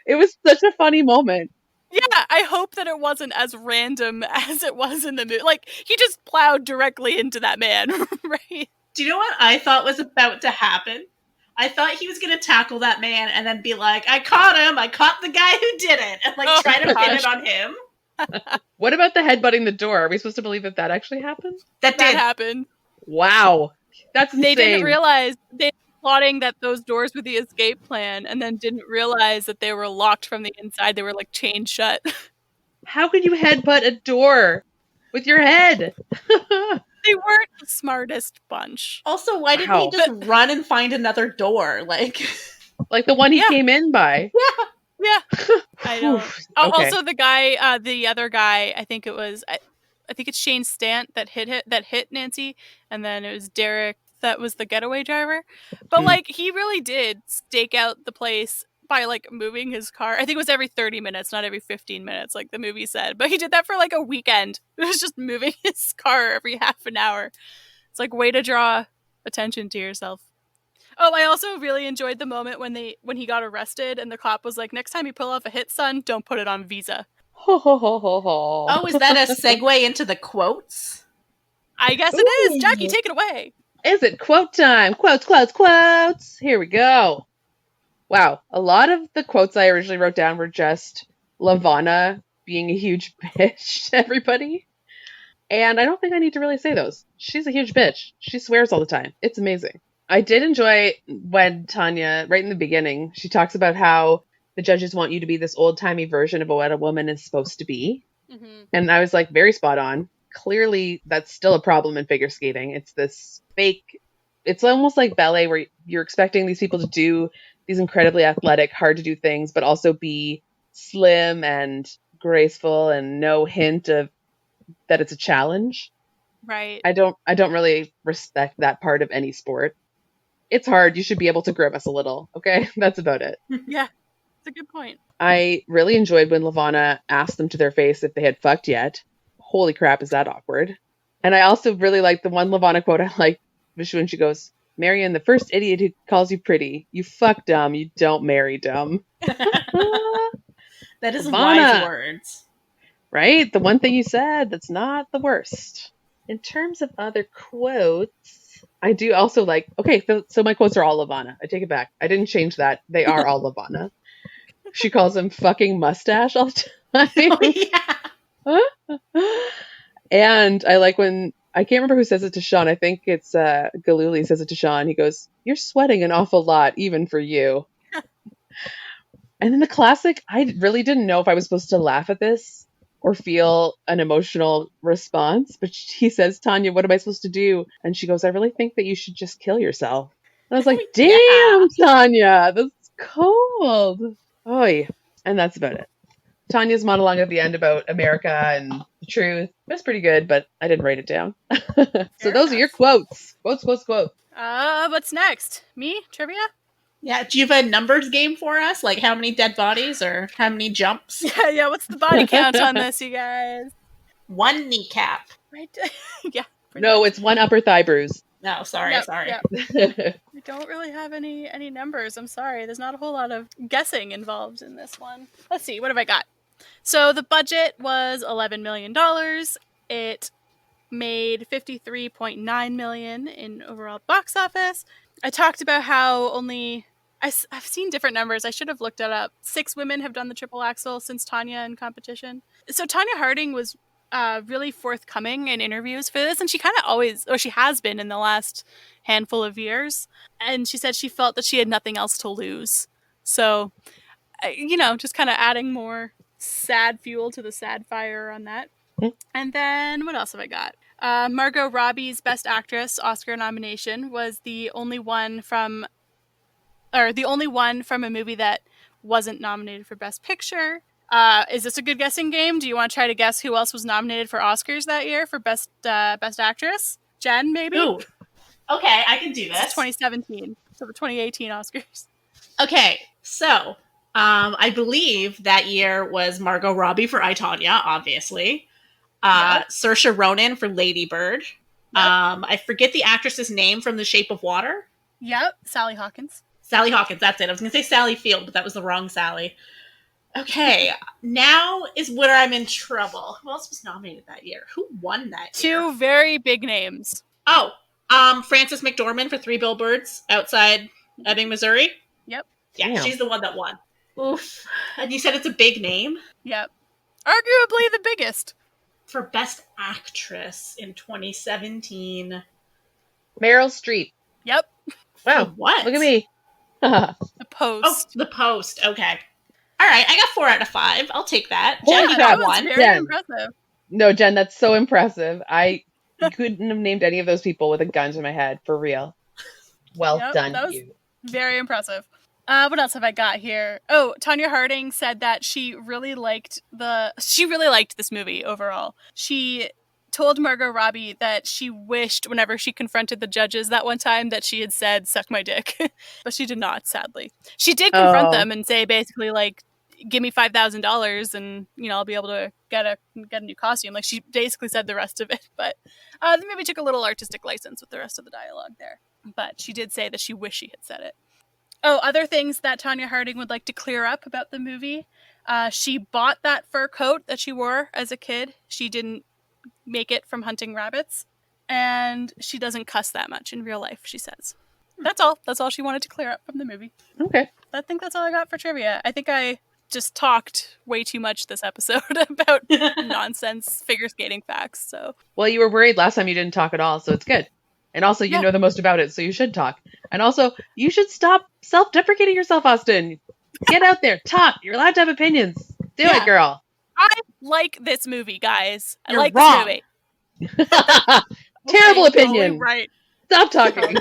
It was such a funny moment. Yeah, I hope that it wasn't as random as it was in the movie. Like, he just plowed directly into that man, right? Do you know what I thought was about to happen? I thought he was going to tackle that man and then be like, I caught him. I caught the guy who did it. And like try to pin it on him. What about the headbutting the door? Are we supposed to believe that actually happened? That That did. happened. Wow. That's insane. They didn't realize they were plotting that those doors were the escape plan and then didn't realize that they were locked from the inside. They were like chained shut. How could you headbutt a door with your head? They weren't the smartest bunch. Also, why didn't Wow. he just run and find another door? Like Like the one he Yeah. came in by. Yeah. I know. Oof. Oh, Okay. also, the guy, the other guy, I think it was, I think it's Shane Stant that hit Nancy, and then it was Derek that was the getaway driver. But Hmm. like, he really did stake out the place by like moving his car. I think it was every 30 minutes, not every 15 minutes, like the movie said. But he did that for like a weekend. It was just moving his car every half an hour. It's like, way to draw attention to yourself. Oh, I also really enjoyed the moment when he got arrested and the cop was like, next time you pull off a hit, son, don't put it on Visa. Ho, ho, ho, ho, ho. oh, is that a segue into the quotes? I guess it is. Jackie, take it away. Is it quote time? Quotes, quotes, quotes. Here we go. Wow. A lot of the quotes I originally wrote down were just Lavana being a huge bitch to everybody. And I don't think I need to really say those. She's a huge bitch. She swears all the time. It's amazing. I did enjoy when Tonya, right in the beginning, she talks about how the judges want you to be this old-timey version of what a woman is supposed to be. Mm-hmm. And I was like, very spot on. Clearly, that's still a problem in figure skating. It's this fake, it's almost like ballet where you're expecting these people to do these incredibly athletic, hard to do things, but also be slim and graceful and no hint of that it's a challenge. Right. I don't really respect that part of any sport. It's hard. You should be able to grimace a little. Okay. That's about it. Yeah. It's a good point. I really enjoyed when Lavana asked them to their face if they had fucked yet. Holy crap, is that awkward. And I also really liked the one Lavana quote I liked, was when she goes, Marion, the first idiot who calls you pretty. You fuck dumb. You don't marry dumb. That is Lavana. wise words. Right? The one thing you said, that's not the worst. In terms of other quotes, I do also like, okay, so my quotes are all Lavana. I take it back. I didn't change that. They are all Lavana. She calls him fucking mustache all the time. Oh, yeah. And I like when, I can't remember who says it to Sean. I think it's Giloolied says it to Sean. He goes, you're sweating an awful lot, even for you. And then the classic, I really didn't know if I was supposed to laugh at this or feel an emotional response. But he says, Tonya, what am I supposed to do? And she goes, I really think that you should just kill yourself. And I was like, damn, Tonya, that's cold. Oh, yeah. And that's about it. Tanya's monologue at the end about America and the truth was pretty good, but I didn't write it down. So those are your quotes. Quotes. What's next? Me? Trivia? Yeah, do you have a numbers game for us? Like how many dead bodies or how many jumps? Yeah, what's the body count on this, you guys? 1 kneecap. Right? Yeah. No, it's 1 upper thigh bruise. No, sorry. Yep. We don't really have any numbers. I'm sorry. There's not a whole lot of guessing involved in this one. Let's see. What have I got? So the budget was $11 million. It made $53.9 million in overall box office. I talked about how only... I've seen different numbers. I should have looked it up. 6 women have done the triple axel since Tonya in competition. So Tonya Harding was really forthcoming in interviews for this, and she kind of always, or she has been in the last handful of years. And she said she felt that she had nothing else to lose. So, just kind of adding more sad fuel to the sad fire on that. And then what else have I got? Margot Robbie's Best Actress Oscar nomination was the only one from a movie that wasn't nominated for Best Picture. Is this a good guessing game? Do you want to try to guess who else was nominated for Oscars that year for Best Actress? Jen, maybe? Ooh. Okay, I can do this. This is 2017. So the 2018 Oscars. Okay, so I believe that year was Margot Robbie for I, Tonya, obviously. Saoirse Ronan for Lady Bird. Yep. I forget the actress's name from The Shape of Water. Yep, Sally Hawkins. Sally Hawkins, that's it. I was going to say Sally Field, but that was the wrong Sally. Okay, now is where I'm in trouble. Who else was nominated that year? Who won that year? Two very big names. Oh, Frances McDormand for 3 Billboards Outside Ebbing, Missouri. Yep. Yeah, Damn. She's the one that won. Oof. And you said it's a big name? Yep. Arguably the biggest. For Best Actress in 2017. Meryl Streep. Yep. Wow. What? Look at me. The Post. Oh, The Post. Okay. All right, I got 4 out of 5. I'll take that. Holy Jen, you crap. got 1. Very Jen. impressive. No, Jen, that's so impressive. I couldn't have named any of those people with a gun to my head, for real. Well done, that was you. very impressive. What else have I got here? Oh, Tonya Harding said that she really liked this movie overall. She told Margot Robbie that she wished whenever she confronted the judges that one time that she had said, "Suck my dick." But she did not, sadly. She did confront them and say basically like, give me $5,000 and, I'll be able to get a new costume. Like she basically said the rest of it, but the movie took a little artistic license with the rest of the dialogue there. But she did say that she wished she had said it. Oh, other things that Tonya Harding would like to clear up about the movie. She bought that fur coat that she wore as a kid. She didn't make it from hunting rabbits. And she doesn't cuss that much in real life, she says. That's all. That's all she wanted to clear up from the movie. Okay. I think that's all I got for trivia. I think I just talked way too much this episode about nonsense figure skating facts. So. Well, you were worried last time you didn't talk at all, so it's good. And also, you know the most about it, so you should talk. And also, you should stop self-deprecating yourself, Austin. Get out there, talk. You're allowed to have opinions. Do it, girl. I like this movie, guys. You're I like wrong. this movie. Terrible Okay, opinion. right. Stop talking.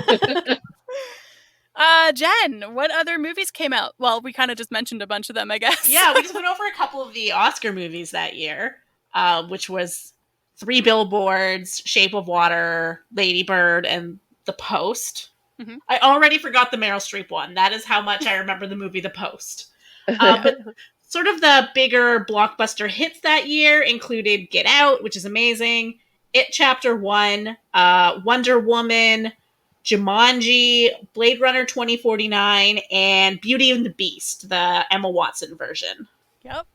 Jen, what other movies came out? Well, we kind of just mentioned a bunch of them, I guess. Yeah, we just went over a couple of the Oscar movies that year, which was 3 Billboards, Shape of Water, Lady Bird, and The Post. Mm-hmm. I already forgot the Meryl Streep one. That is how much I remember the movie The Post. But sort of the bigger blockbuster hits that year included Get Out, which is amazing, It Chapter 1, Wonder Woman, Jumanji, Blade Runner 2049, and Beauty and the Beast, the Emma Watson version. Yep.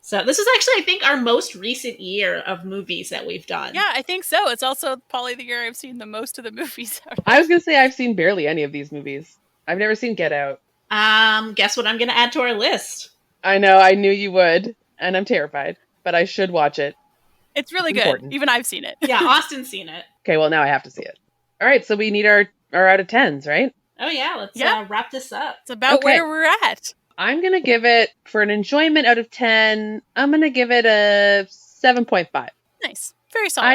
So this is actually, I think, our most recent year of movies that we've done. Yeah, I think so. It's also probably the year I've seen the most of the movies. I was going to say I've seen barely any of these movies. I've never seen Get Out. Guess what I'm going to add to our list? I know, I knew you would, and I'm terrified, but I should watch it. It's really good. Even I've seen it. Yeah, Austin's seen it. Okay, well, now I have to see it. All right, so we need our out of 10s, right? Oh, yeah, let's wrap this up. It's about where we're at. I'm going to give it, for an enjoyment out of 10, I'm going to give it a 7.5. Nice. Very solid.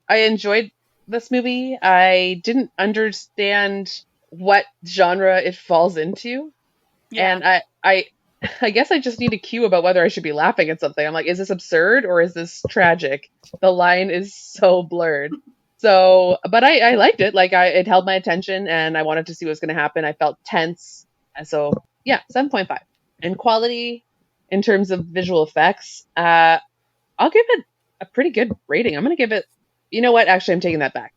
I enjoyed this movie. I didn't understand what genre it falls into. Yeah. And I guess I just need a cue about whether I should be laughing at something. I'm like, is this absurd or is this tragic? The line is so blurred. So, but I liked it. Like it held my attention and I wanted to see what was going to happen. I felt tense. And so, yeah, 7.5. And quality in terms of visual effects, I'll give it a pretty good rating. I'm going to give it, you know what? Actually, I'm taking that back.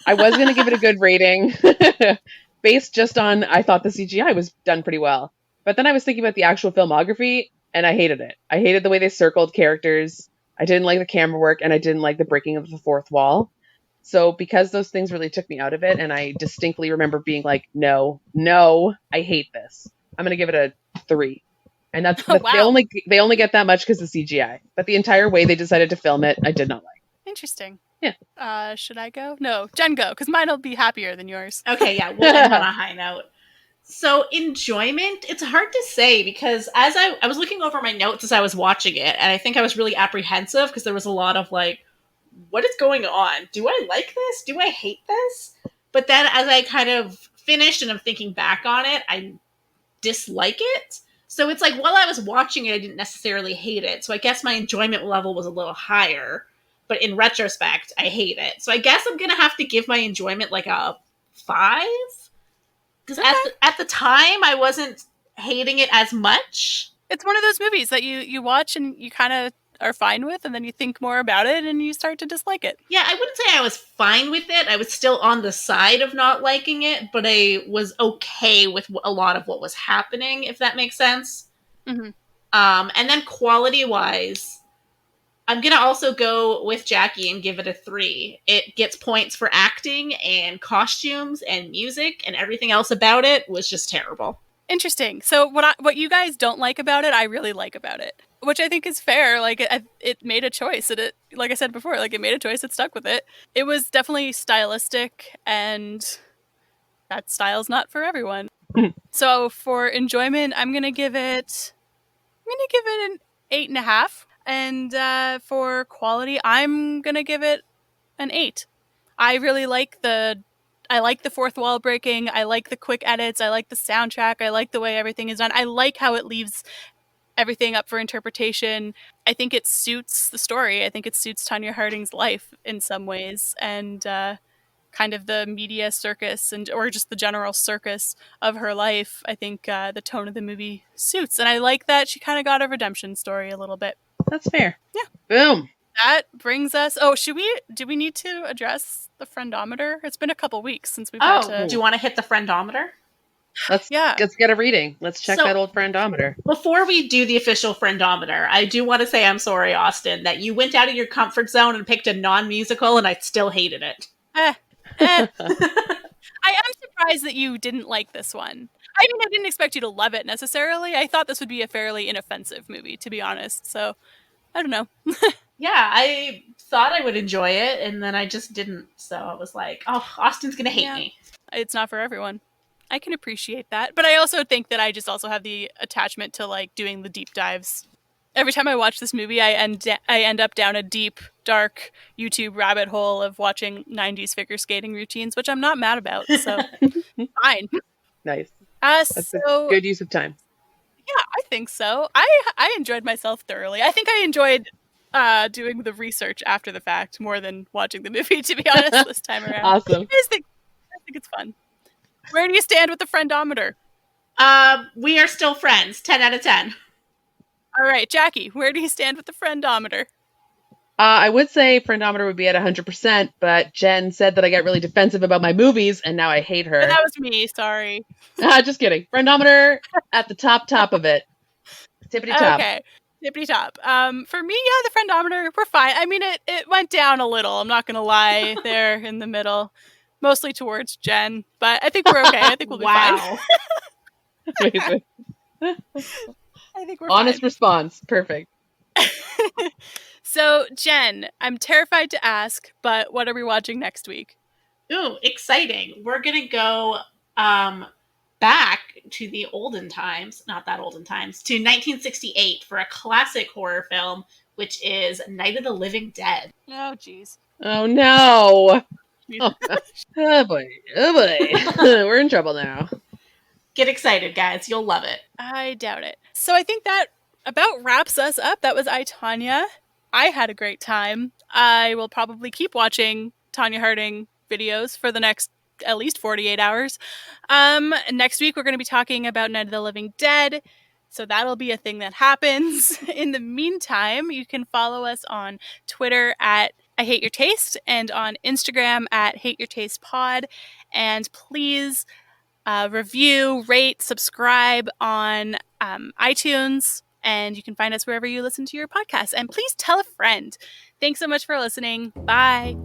I was going to give it a good rating based just on, I thought the CGI was done pretty well. But then I was thinking about the actual filmography and I hated it. I hated the way they circled characters. I didn't like the camera work and I didn't like the breaking of the fourth wall. So because those things really took me out of it, and I distinctly remember being like, no, I hate this. I'm going to give it a 3. And that's Oh, they wow. only get that much because of CGI. But the entire way they decided to film it, I did not like. Interesting. Yeah. Should I go? No, Jen, go, because mine will be happier than yours. Okay, yeah, we'll end on a high note. So enjoyment, it's hard to say because as I was looking over my notes as I was watching it, and I think I was really apprehensive because there was a lot of like, what is going on? Do I like this? Do I hate this? But then as I kind of finished and I'm thinking back on it, I dislike it. So it's like while I was watching it, I didn't necessarily hate it. So I guess my enjoyment level was a little higher. But in retrospect, I hate it. So I guess I'm gonna have to give my enjoyment like a 5. Because Okay. at the time I wasn't hating it as much. It's one of those movies that you watch and you kind of are fine with, and then you think more about it and you start to dislike it. Yeah, I wouldn't say I was fine with it. I was still on the side of not liking it, but I was okay with a lot of what was happening, if that makes sense. Mm-hmm. And then quality wise, I'm gonna also go with Jackie and give it a 3. It gets points for acting and costumes and music, and everything else about it was just terrible. Interesting. So what you guys don't like about it, I really like about it, which I think is fair. Like it made a choice, and it, like I said before, like it made a choice. It stuck with it. It was definitely stylistic, and that style's not for everyone. So for enjoyment, I'm gonna give it an 8.5, and for quality, I'm gonna give it an 8. I really like the fourth wall breaking. I like the quick edits. I like the soundtrack. I like the way everything is done. I like how it leaves everything up for interpretation. I think it suits the story. I think it suits Tonya Harding's life in some ways, and kind of the media circus or just the general circus of her life. I think the tone of the movie suits, and I like that she kind of got a redemption story a little bit. That's fair. Yeah. Boom. That brings us. Oh, do we need to address the friendometer? It's been a couple weeks since we've had to. Do you want to hit the friendometer? Let's get a reading. Let's check that old friendometer. Before we do the official friendometer, I do want to say I'm sorry, Austin, that you went out of your comfort zone and picked a non-musical, and I still hated it. I am surprised that you didn't like this one. I mean, I didn't expect you to love it necessarily. I thought this would be a fairly inoffensive movie, to be honest. So, I don't know. Yeah, I thought I would enjoy it, and then I just didn't. So I was like, oh, Austin's going to hate me. It's not for everyone. I can appreciate that. But I also think that I just also have the attachment to, like, doing the deep dives. Every time I watch this movie, I end up down a deep, dark YouTube rabbit hole of watching 90s figure skating routines, which I'm not mad about. So, fine. Nice. That's a good use of time. Yeah, I think so. I enjoyed myself thoroughly. I think I enjoyed doing the research after the fact more than watching the movie, to be honest, this time around. Awesome. I think it's fun. Where do you stand with the friendometer? We are still friends. 10 out of 10. All right, Jackie, where do you stand with the friendometer? I would say friendometer would be at 100%, but Jen said that I get really defensive about my movies, and now I hate her. That was me, sorry. Just kidding. Friendometer at the top of it. Tippity top. Okay. Tippity top. For me, yeah, the friendometer, we're fine. I mean, it went down a little. I'm not gonna lie. There in the middle, mostly towards Jen, but I think we're okay. I think we'll be fine. Amazing. I think we're honest fine. Response. Perfect. So, Jen, I'm terrified to ask, but what are we watching next week? Ooh, exciting! We're gonna go back to the olden times, not that olden times, to 1968 for a classic horror film, which is Night of the Living Dead. Oh, jeez. Oh, no. Oh, boy. Oh, boy. We're in trouble now. Get excited, guys. You'll love it. I doubt it. So I think that about wraps us up. That was Tonya. I had a great time. I will probably keep watching Tonya Harding videos for the next at least 48 hours. Next week, we're going to be talking about Night of the Living Dead. So that'll be a thing that happens. In the meantime, you can follow us on Twitter at I Hate Your Taste and on Instagram at Hate Your Taste Pod. And please review, rate, subscribe on iTunes. And you can find us wherever you listen to your podcasts. And please tell a friend. Thanks so much for listening. Bye.